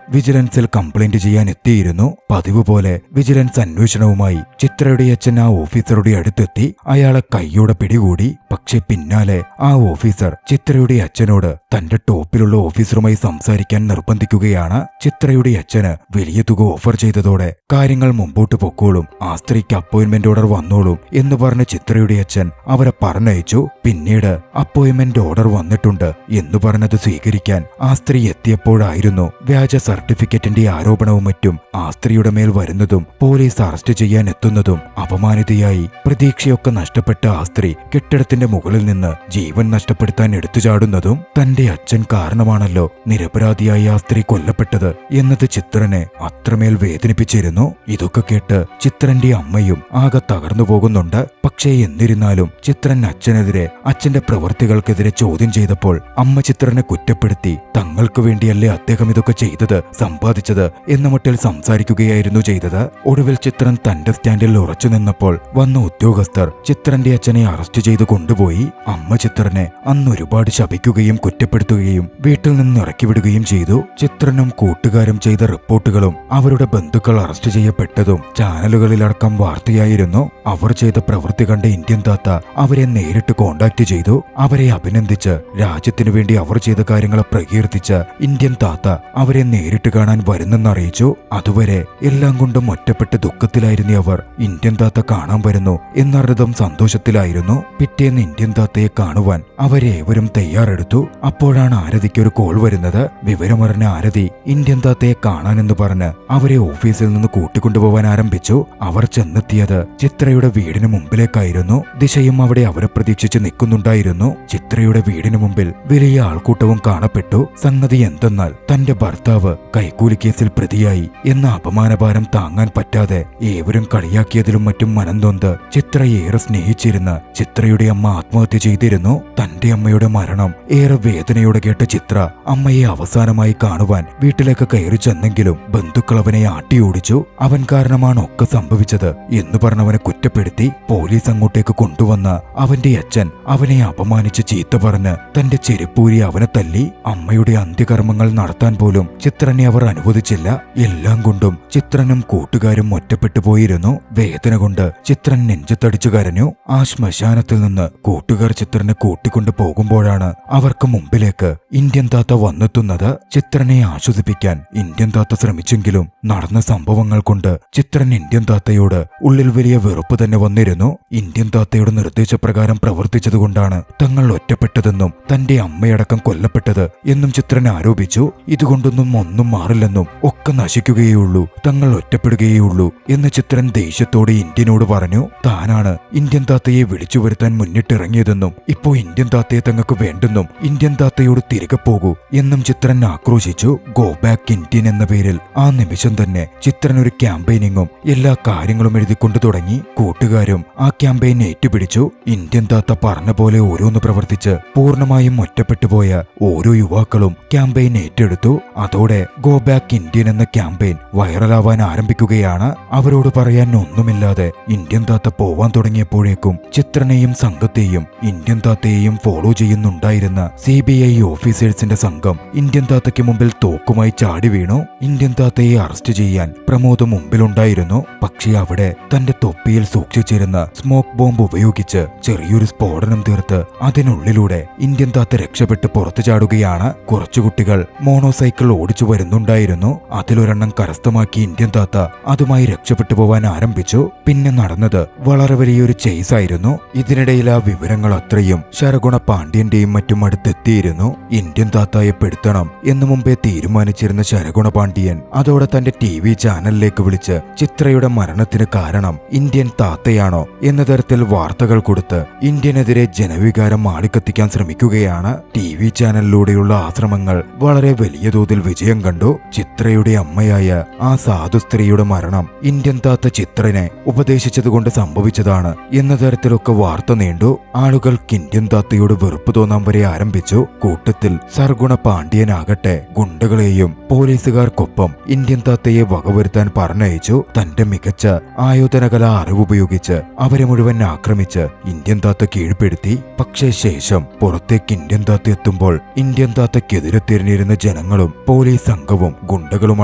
വിജിലൻസിൽ കംപ്ലൈന്റ് ചെയ്യാൻ എത്തിയിരുന്നു. പതിവ് പോലെ വിജിലൻസ് അന്വേഷണവുമായി ചിത്രയുടെ അച്ഛൻ ആ ഓഫീസറുടെ അടുത്തെത്തി. അയാളെ കൈയോടെ പിടികൂടി. പക്ഷെ പിന്നാലെ ആ ഓഫീസർ ചിത്രയുടെ അച്ഛനോട് തന്റെ ടോപ്പിലുള്ള ഓഫീസറുമായി സംസാരിക്കാൻ നിർബന്ധിക്കുകയാണ്. ചിത്രയുടെ അച്ഛന് വലിയ തുക ഓഫർ ചെയ്തതോടെ കാര്യങ്ങൾ മുമ്പോട്ട് പൊക്കോളും, ആ സ്ത്രീക്ക് അപ്പോയിന്റ്മെന്റ് ഓർഡർ വന്നോളും എന്ന് പറഞ്ഞ് ചിത്രയുടെ അച്ഛൻ അവരെ പറഞ്ഞയച്ചു. പിന്നീട് അപ്പോയിന്റ്മെന്റ് ഓർഡർ വന്നിട്ടുണ്ട് എന്ന് പറഞ്ഞത് സ്വീകരിക്കാൻ ആ സ്ത്രീ എത്തിയപ്പോഴായിരുന്നു വ്യാജ സർട്ടിഫിക്കറ്റിന്റെ ആരോപണവും മറ്റും ആ സ്ത്രീയുടെ മേൽ വരുന്നതും പോലീസ് അറസ്റ്റ് ചെയ്യാൻ എത്തുന്നതും. അപമാനിതയായി പ്രതീക്ഷയൊക്കെ നഷ്ടപ്പെട്ട ആ സ്ത്രീ കെട്ടിടത്തിന്റെ മുകളിൽ നിന്ന് ജീവൻ നഷ്ടപ്പെടുത്താൻ എടുത്തുചാടുന്നതും തന്റെ അച്ഛൻ കാരണമാണല്ലോ നിരപരാധിയായി ആ സ്ത്രീ കൊല്ലപ്പെട്ടത് എന്നത് ചിത്രനെ അത്രമേൽ വേദനിപ്പിച്ചിരുന്നു. ഇതൊക്കെ കേട്ട് ചിത്രന്റെ അമ്മയും ആകെ തകർന്നു പോകുന്നുണ്ട്. പക്ഷേ എന്നിരുന്നാലും ചിത്രൻ അച്ഛനെതിരെ, അച്ഛന്റെ പ്രവൃത്തികൾക്കെതിരെ ചോദ്യം ചെയ്തപ്പോൾ അമ്മ ചിത്രനെ കുറ്റപ്പെടുത്തി തങ്ങൾക്ക് വേണ്ടിയല്ലേ അദ്ദേഹം ഇതൊക്കെ ചെയ്തത്, സമ്പാദിച്ചത് എന്ന മട്ടിൽ സംസാരിക്കുകയായിരുന്നു ചെയ്തത്. ഒടുവിൽ ചിത്രൻ തന്റെ സ്റ്റാൻഡിൽ ഉറച്ചു നിന്നപ്പോൾ വന്ന ഉദ്യോഗസ്ഥർ ചിത്രന്റെ അച്ഛനെ അറസ്റ്റ് ചെയ്ത് കൊണ്ടുപോയി. അമ്മ ചിത്രനെ അന്ന് ഒരുപാട് ശപിക്കുകയും കുറ്റപ്പെടുത്തുകയും വീട്ടിൽ നിന്ന് ഇറക്കിവിടുകയും ചെയ്തു. ചിത്രനും കൂട്ടുകാരും ചെയ്ത റിപ്പോർട്ടുകളും അവരുടെ ബന്ധുക്കൾ അറസ്റ്റ് ചെയ്യപ്പെട്ടതും ചാനലുകളിലടക്കം വാർത്തയായിരുന്നു. അവർ ചെയ്ത പ്രവൃത്തി കണ്ട ഇന്ത്യൻ താത്ത അവരെ നേരിട്ട് കോണ്ടാക്ട് ചെയ്തു. അവരെ അഭിനന്ദിച്ച് രാജ്യത്തിനു വേണ്ടി അവർ ചെയ്ത കാര്യങ്ങളെ പ്രകീർത്തിച്ച് ഇന്ത്യൻ താത്ത അവരെ നേരിട്ട് കാണാൻ വരുന്നെന്നറിയിച്ചു. അതുവരെ എല്ലാം കൊണ്ടും ഒറ്റപ്പെട്ട് ദുഃഖത്തിലായിരുന്ന അവർ ഇന്ത്യൻ താത്ത കാണാൻ വരുന്നു എന്നറിഞ്ഞതും സന്തോഷത്തിലായിരുന്നു. പിറ്റേന്ന് ഇന്ത്യൻ താത്തയെ കാണുവാൻ അവരേവരും തയ്യാറെടുത്തു. അപ്പോഴാണ് ആരതിക്ക് ഒരു കോൾ വരുന്നത്. വിവരമറിഞ്ഞ ആരതി ഇന്ത്യൻ താത്തയെ കാണാനെന്ന് പറഞ്ഞ് അവരെ ഓഫീസിൽ നിന്ന് കൂട്ടിക്കൊണ്ടുപോവാൻ ആരംഭിച്ചു. അവർ ചെന്നെത്തിയത് ചിത്രയുടെ വീടിന് മുമ്പിലേക്കായിരുന്നു. ദിശയും അവിടെ അവരെ പ്രതീക്ഷിച്ച് നിൽക്കുന്നുണ്ടായിരുന്നു. ചിത്രയുടെ വീടിന് മുമ്പിൽ വലിയ ആൾക്കൂട്ടവും കാണപ്പെട്ടു. സംഗതി എന്തെന്നാൽ തന്റെ ഭർത്താവ് കൈക്കൂലി കേസിൽ പ്രതിയായി എന്ന അപമാനഭാരം താങ്ങാൻ പറ്റാതെ ഏവരും കളിയാക്കിയതിലും മറ്റും മനംനൊന്ത് ചിത്രയേറെ സ്നേഹിച്ചിരുന്ന ചിത്രയുടെ അമ്മ ആത്മഹത്യ ചെയ്തിരുന്നു. തന്റെ അമ്മയുടെ മരണം ഏറെ വേദനയോടെ കേട്ട ചിത്ര അമ്മയെ അവസാനമായി കാണുവാൻ വീട്ടിലേക്ക് കയറി ചെന്നെങ്കിലും ബന്ധുക്കൾ അവനെ ആട്ടിയോടിച്ചു. അവൻ കാരണമാണ് ഒക്കെ സംഭവിച്ചത് എന്ന് പറഞ്ഞവനെ കുറ്റപ്പെടുത്തി. പോലീസ് അങ്ങോട്ടേക്ക് കൊണ്ടുവന്ന അവന്റെ അച്ഛൻ അവനെ അപമാനിച്ച് ചീത്ത പറഞ്ഞ് തന്റെ ചെരുപ്പൂരി അവനെ തല്ലി. അമ്മയുടെ അന്ത്യകർമ്മങ്ങൾ നടത്താൻ പോലും ചിത്രനെ അവർ അനുവദിച്ചില്ല. എല്ലാം കൊണ്ടും ചിത്രനും കൂട്ടുകാരും ഒറ്റപ്പെട്ടു പോയിരുന്നു. വേദന കൊണ്ട് ചിത്രൻ നെഞ്ചത്തടിച്ചു കരഞ്ഞു. ആ ശ്മശാനത്തിൽ നിന്ന് കൂട്ടുകാർ ചിത്രനെ കൂട്ടിക്കൊണ്ടു പോകുമ്പോഴാണ് അവർക്ക് മുമ്പിലേക്ക് ഇന്ത്യൻ താത്ത വന്നെത്തുന്നത്. ചിത്രനെ ആശ്വസിപ്പിക്കാൻ ഇന്ത്യൻ താത്ത ശ്രമിച്ചെങ്കിലും നടന്ന സംഭവങ്ങൾ കൊണ്ട് ചിത്രൻ ഇന്ത്യൻ താത്തയോട് ഉള്ളിൽ വലിയ വെറുപ്പ് തന്നെ വന്നിരുന്നു. ഇന്ത്യൻ താത്തയുടെ നിർദ്ദേശപ്രകാരം പ്രവർത്തിച്ചതുകൊണ്ടാണ് തങ്ങൾ ഒറ്റപ്പെട്ടതെന്നും തന്റെ അമ്മയടക്കം കൊല്ലപ്പെട്ടത് എന്നും ചിത്രൻ ആരോപിച്ചു. ഇതുകൊണ്ടൊന്നും ഒന്നും മാറില്ലെന്നും ഒക്കെ നശിക്കുകയുള്ളൂ, തങ്ങൾ ഒറ്റപ്പെടുകയുള്ളൂ എന്ന് ചിത്രൻ ദേഷ്യത്തോടെ ഇന്ത്യനോട് പറഞ്ഞു. താനാണ് ഇന്ത്യൻ താത്തയെ വിളിച്ചു വരുത്താൻ മുന്നിട്ടിറങ്ങിയതെന്നും ഇപ്പോ ഇന്ത്യൻ താത്തയെ തങ്ങൾക്ക് വേണ്ടെന്നും ഇന്ത്യൻ താത്തയോട് തിരികെ പോകൂ എന്നും ചിത്രൻ ആക്രോശിച്ചു. ഗോ ബാക്ക് ഇന്ത്യൻ എന്ന പേരിൽ ആ നിമിഷം തന്നെ ചിത്രൻ ഒരു ക്യാമ്പയിനിങ്ങും എല്ലാ കാര്യങ്ങളും എഴുതിക്കൊണ്ടു തുടങ്ങി. കൂട്ടുകാരും ആ ക്യാമ്പയിൻ ഏറ്റുപിടിച്ചു. ഇന്ത്യൻ താത്ത പറഞ്ഞ പോലെ ഓരോന്ന് പ്രവർത്തിച്ച് പൂർണ്ണമായും ഒറ്റപ്പെട്ടുപോയ ഓരോ യുവാക്കളും ക്യാമ്പയിൻ ഏറ്റെടുത്തു. അതോടെ ഗോ ബാക്ക് ഇന്ത്യൻ എന്ന ക്യാമ്പയിൻ വൈറലാവാൻ ആരംഭിക്കുകയാണ്. അവരോട് പറയാൻ ഒന്നുമില്ലാതെ ഇന്ത്യൻ താത്ത പോവാൻ തുടങ്ങിയപ്പോഴേക്കും ചിത്രനെയും സംഘത്തെയും ഇന്ത്യൻ താത്തയെയും ഫോളോ ചെയ്യുന്നുണ്ടായിരുന്ന CBI ഓഫീസേഴ്സിന്റെ സംഘം ഇന്ത്യൻ താത്തയ്ക്ക് മുമ്പിൽ തോക്കുമായി ചാടി വീണു. ഇന്ത്യൻ താത്തയെ അറസ്റ്റ് ചെയ്യാൻ പ്രമോദ് മുമ്പിലുണ്ടായിരുന്നു. പക്ഷേ അവിടെ തന്റെ തൊപ്പിയിൽ സൂക്ഷിച്ചിരുന്ന സ്മോക്ക് ബോംബ് ഉപയോഗിച്ച് ചെറിയൊരു സ്ഫോടനം തീർത്ത് അതിനുള്ളിലൂടെ ഇന്ത്യൻ താത്ത രക്ഷപ്പെട്ട് പുറത്തു ചാടുകയാണ്. കുറച്ചു കുട്ടികൾ മോണോസൈക്കിൾ ഓടിച്ചു വരുന്നുണ്ടായിരുന്നു. അതിലൊരെണ്ണം കരസ്ഥമാക്കി ഇന്ത്യൻ താത്ത അതുമായി രക്ഷപ്പെട്ടു പോവാൻ ആരംഭിച്ചു. പിന്നെ നടന്നത് വളരെ വലിയൊരു ചേസ് ആയിരുന്നു. ഇതിനിടയിൽ ആ വിവരങ്ങൾ അത്രയും ശരഗുണ പാണ്ഡ്യന്റെയും മറ്റും അടുത്തെത്തിയിരുന്നു. ഇന്ത്യൻ താത്തായെ പെടുത്തണം എന്ന് മുമ്പേ തീരുമാനിച്ചിരുന്ന ശരഗുണ പാണ്ഡ്യൻ അതോടെ തന്റെ TV ചാനലിലേക്ക് വിളിച്ച് ചിത്രയുടെ മരണത്തിന് കാരണം ഇന്ത്യൻ താത്തയാണോ എന്ന തരത്തിൽ വാർത്തകൾ കൊടുത്ത് ഇന്ത്യനെതിരെ ജനവികാരം ആളിക്കത്തിക്കാൻ ശ്രമിക്കുകയാണ്. TV ചാനലിലൂടെയുള്ള ആശ്രമങ്ങൾ വളരെ വലിയ തോതിൽ വിജയം കണ്ടു. ചിത്രയുടെ അമ്മയായ ആ സാധു സ്ത്രീയുടെ മരണം ഇന്ത്യൻ താത്ത ചിത്രനെ ഉപദേശിച്ചതുകൊണ്ട് സംഭവിച്ചതാണ് എന്ന തരത്തിലൊക്കെ വാർത്ത നീണ്ടു. ആളുകൾക്ക് ഇന്ത്യൻ താത്തയോട് വെറുപ്പ് തോന്നാൻ വരെ ആരംഭിച്ചു. കൂട്ടത്തിൽ സർഗുണ പാണ്ഡ്യനാകട്ടെ ഗുണ്ടകളെയും പോലീസുകാർക്കൊപ്പം ഇന്ത്യൻ താത്തയെ വകവരുത്താൻ പറഞ്ഞയച്ചു. തന്റെ മികച്ച ആയോധനകലാ അറിവുപയോഗിച്ച് അവരെ മുഴുവൻ ആക്രമിച്ച് ഇന്ത്യൻ താത്ത കീഴ്പ്പെടുത്തി. പക്ഷേ ശേഷം പുറത്തേക്ക് ഇന്ത്യൻ താത്ത എത്തുമ്പോൾ ഇന്ത്യൻ താത്തയ്ക്കെതിരെ തിരിഞ്ഞിരുന്ന ജനങ്ങളും പോലീസ് സംഘവും ഗുണ്ടകളും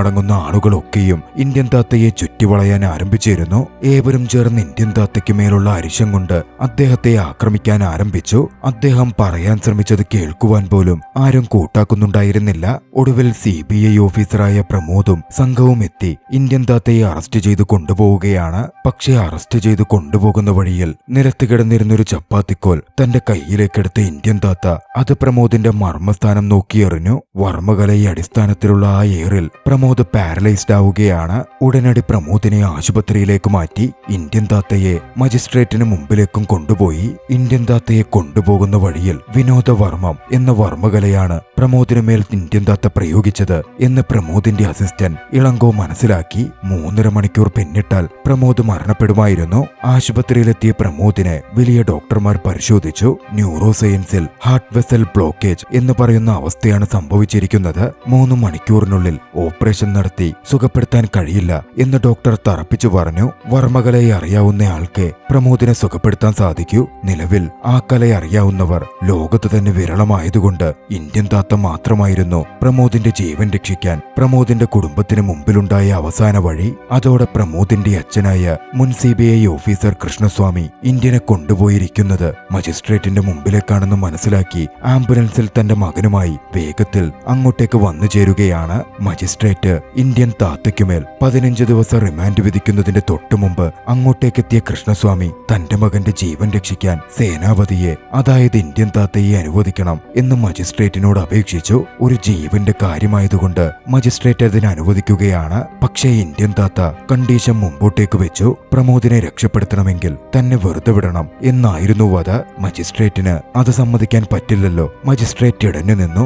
അടങ്ങുന്ന ആളുകളൊക്കെയും ഇന്ത്യൻ താത്തയെ ചുറ്റിവളയാൻ ആരംഭിച്ചിരുന്നു. ഏവരും ചേർന്ന് ഇന്ത്യൻ താത്തയ്ക്ക് മേലുള്ള അരിശം കൊണ്ട് അദ്ദേഹത്തെ ആക്രമിക്കാൻ ആരംഭിച്ചു. അദ്ദേഹം പറയാൻ ശ്രമിച്ചത് കേൾക്കുവാൻ പോലും ആരും കൂട്ടാക്കുന്നുണ്ടായിരുന്നില്ല. ഒടുവിൽ CBI ഓഫീസറായ പ്രമോദും സംഘവും എത്തി ഇന്ത്യൻ താത്തയെ അറസ്റ്റ് ചെയ്ത് കൊണ്ടുപോവുകയാണ്. പക്ഷേ അറസ്റ്റ് ചെയ്ത് കൊണ്ടുപോകുന്ന വഴിയിൽ നിരത്ത് കിടന്നിരുന്നൊരു ചപ്പാത്തിക്കോൽ തന്റെ കയ്യിലേക്കെടുത്ത ഇന്ത്യൻ താത്ത അത് പ്രമോദിന്റെ മർമ്മസ്ഥാനം നോക്കിയെറിഞ്ഞു. വർമ്മകലയെ അടിസ്ഥാനത്തിലുള്ള ആ ഏറിൽ പ്രമോദ് പാരലൈസ്ഡ് ആവുകയാണ്. ഉടനടി പ്രമോദിനെ ആശുപത്രിയിലേക്ക് മാറ്റി ഇന്ത്യൻ താത്തയെ മജിസ്ട്രേറ്റിന് മുമ്പിലേക്കും കൊണ്ടുപോയി. ഇന്ത്യൻ താത്തയെ കൊണ്ടുപോകുന്ന വഴിയിൽ വിനോദവർമ്മം എന്ന വർമ്മകലയാണ് പ്രമോദിന് മേൽ ഇന്ത്യൻ താത്ത പ്രയോഗിച്ചത് എന്ന് പ്രമോദിന്റെ അസിസ്റ്റന്റ് ഇളങ്കോ മനസ്സിലാക്കി. 3.5 മണിക്കൂർ പിന്നിട്ടാൽ പ്രമോദ് മരണപ്പെടുമായിരുന്നു. ആശുപത്രിയിലെത്തിയ പ്രമോദിനെ വലിയ ഡോക്ടർമാർ പരിശോധിച്ചു. ന്യൂറോ സയൻസിൽ ഹാർട്ട് വെസൽ ബ്ലോക്കേജ് എന്ന് പറയുന്ന അവസ്ഥയാണ് സംഭവിച്ചിരിക്കുന്നത്. 3 മണിക്കൂറിനുള്ളിൽ ഓപ്പറേഷൻ നടത്തി സുഖപ്പെടുത്താൻ കഴിയില്ല എന്ന് ഡോക്ടർ തറപ്പിച്ചു പറഞ്ഞു. വർമ്മകലയെ അറിയാവുന്ന ആൾക്ക് പ്രമോദിനെ സുഖപ്പെടുത്താൻ സാധിക്കൂ. നിലവിൽ ആ കലയെ അറിയാവുന്നവർ ലോകത്ത് തന്നെ വിരളമായതുകൊണ്ട് ഇന്ത്യൻ താത്ത മാത്രമായിരുന്നു പ്രമോദിന്റെ ജീവൻ രക്ഷിക്കാൻ പ്രമോദിന്റെ കുടുംബത്തിന് മുമ്പിലുണ്ടായ അവസാന വഴി. അതോടെ പ്രമോദിന്റെ അച്ഛനായ മുൻ CBI ഓഫീസർ കൃഷ്ണസ്വാമി ഇന്ത്യനെ കൊണ്ടുപോയിരിക്കുന്നത് മജിസ്ട്രേറ്റിന്റെ മുമ്പിലേക്കാണെന്ന് മനസ്സിലാക്കി ആംബുലൻസിൽ തന്റെ മകനുമായി വേഗത്തിൽ അങ്ങോട്ടേക്ക് വന്നു ചേരുകയാണ്. മജിസ്ട്രേറ്റ് ഇന്ത്യൻ താത്തയ്ക്കുമേൽ 15 ദിവസം റിമാൻഡ് വിധിക്കുന്നതിന്റെ തൊട്ടുമുമ്പ് അങ്ങോട്ടേക്കെത്തിയ കൃഷ്ണസ്വാമി തന്റെ മകന്റെ ജീവൻ രക്ഷിക്കാൻ സേനാപതിയെ അതായത് ഇന്ത്യൻ താത്തയെ അനുവദിക്കണം എന്ന് മജിസ്ട്രേറ്റിനോട് അപേക്ഷിച്ചു. ഒരു ജീവന്റെ കാര്യമായതുകൊണ്ട് മജിസ്ട്രേറ്റ് അതിന് അനുവദിക്കുകയാണ്. പക്ഷേ ഇന്ത്യൻ താത്ത കണ്ടീഷൻ മുമ്പോട്ടേക്ക് വെച്ചു. പ്രമോദിനെ രക്ഷപ്പെടുത്തണമെങ്കിൽ തന്നെ വെറുതെ വിടണം എന്നായിരുന്നു അത്. മജിസ്ട്രേറ്റിന് അത് സമ്മതിക്കാൻ പറ്റില്ലല്ലോ. മജിസ്ട്രേറ്റ് ഇടഞ്ഞു നിന്നു.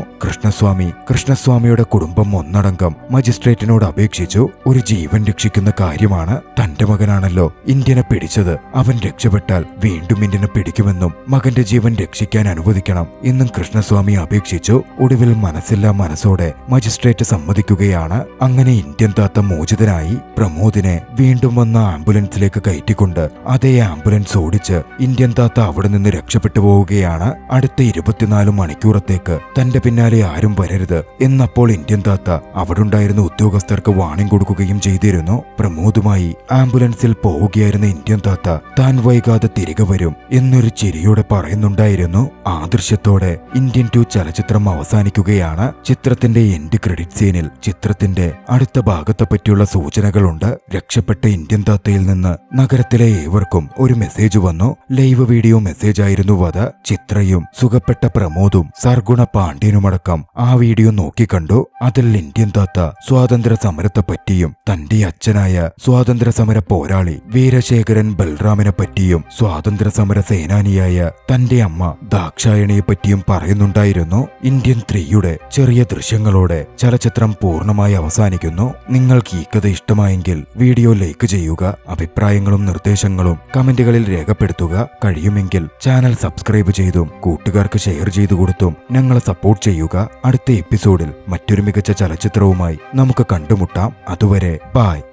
കൃഷ്ണസ്വാമിയുടെ കുടുംബം ഒന്നടങ്കം മജിസ്ട്രേറ്റിനോട് അപേക്ഷിച്ചു. ഒരു ജീവൻ രക്ഷിക്കുന്ന കാര്യമാണ്. തന്റെ മകനാണല്ലോ ഇന്ത്യനെ പിടിച്ചത്. അവൻ രക്ഷപ്പെട്ടാൽ വീണ്ടും ഇന്ത്യനെ പിടിക്കുമെന്നും മകന്റെ ജീവൻ രക്ഷിക്കാൻ അനുവദിക്കണം എന്നും കൃഷ്ണസ്വാമി അപേക്ഷിച്ചു. ഒടുവിൽ മനസ്സില്ലാ മനസ്സോടെ മജിസ്ട്രേറ്റ് സമ്മതിക്കുകയാണ്. അങ്ങനെ ഇന്ത്യൻ താത്ത മോചിതനായി. പ്രമോദിനെ വീണ്ടും വന്ന ആംബുലൻസിലേക്ക് കയറ്റിക്കൊണ്ട് അതേ ആംബുലൻസ് ഓടിച്ച് ഇന്ത്യൻ താത്ത അവിടെ നിന്ന് രക്ഷപ്പെട്ടു പോവുകയാണ്. അടുത്ത 24 മണിക്കൂറത്തേക്ക് തന്റെ പിന്നാലെ ആരും വരരുത് എന്നപ്പോൾ ഇന്ത്യൻ താത്ത അവിടുണ്ടായിരുന്ന ഉദ്യോഗസ്ഥർക്ക് വാണിംഗ് കൊടുക്കുകയും ചെയ്തിരുന്നു. പ്രമോദുമായി ആംബുലൻസിൽ പോവുകയായിരുന്ന ഇന്ത്യൻ താത്ത താൻ വൈകാതെ തിരികെ വരും എന്നൊരു ചിരിയോടെ പറയുന്നുണ്ടായിരുന്നു. ആ ദൃശ്യത്തോടെ ഇന്ത്യൻ 2 ചലച്ചിത്രം അവസാനിക്കുകയാണ്. ചിത്രത്തിന്റെ എൻഡ് ക്രെഡിറ്റ് സീനിൽ ചിത്രത്തിന്റെ അടുത്ത ഭാഗത്തെ പറ്റിയുള്ള സൂചനകളുണ്ട്. രക്ഷപ്പെട്ട ഇന്ത്യൻ താത്തയിൽ നിന്ന് നഗരത്തിലെ ഏവർക്കും ഒരു മെസ്സേജ് വന്നു. ലൈവ് വീഡിയോ മെസ്സേജ് ആയിരുന്നു അത്. ചിത്രയും സുഖപ്പെട്ട പ്രമോദും സർഗുണ പാണ്ഡ്യനുമടക്കം ആ വീഡിയോ നോക്കിക്കണ്ടു. അതിൽ ഇന്ത്യൻ താത്ത സ്വാതന്ത്ര്യ സമരത്തെ പറ്റിയും തന്റെ അച്ഛനായ സ്വാതന്ത്ര്യ സമര പോരാളി വീരശേഖരൻ ബൽറാമിനെ പറ്റിയും സ്വാതന്ത്ര്യ സമര സേനാനിയായ തന്റെ അമ്മ ദാക്ഷായണിയെ പറ്റിയും പറയുന്നുണ്ടായിരുന്നു. ഇന്ത്യൻ 3യുടെ ചെറിയ ദൃശ്യങ്ങളോടെ ചലച്ചിത്രം പൂർണ്ണമായി അവസാനിക്കുന്നു. നിങ്ങൾക്ക് ഈ കഥ ഇഷ്ടമായെങ്കിൽ വീഡിയോ ലൈക്ക് ചെയ്യുക. അഭിപ്രായങ്ങളും നിർദ്ദേശങ്ങളും കമന്റുകളിൽ രേഖപ്പെടുത്തുക. കഴിയുമെങ്കിൽ ചാനൽ സബ്സ്ക്രൈബ് ചെയ്തും കൂട്ടുകാർക്ക് ഷെയർ ചെയ്തു കൊടുത്തും ഞങ്ങളെ സപ്പോർട്ട് ചെയ്യുക. അടുത്ത എപ്പിസോഡിൽ മറ്റൊരു മികച്ച ചലച്ചിത്രവുമായി നമുക്ക് കണ്ടുമുട്ടാം. അതുവരെ ബൈ.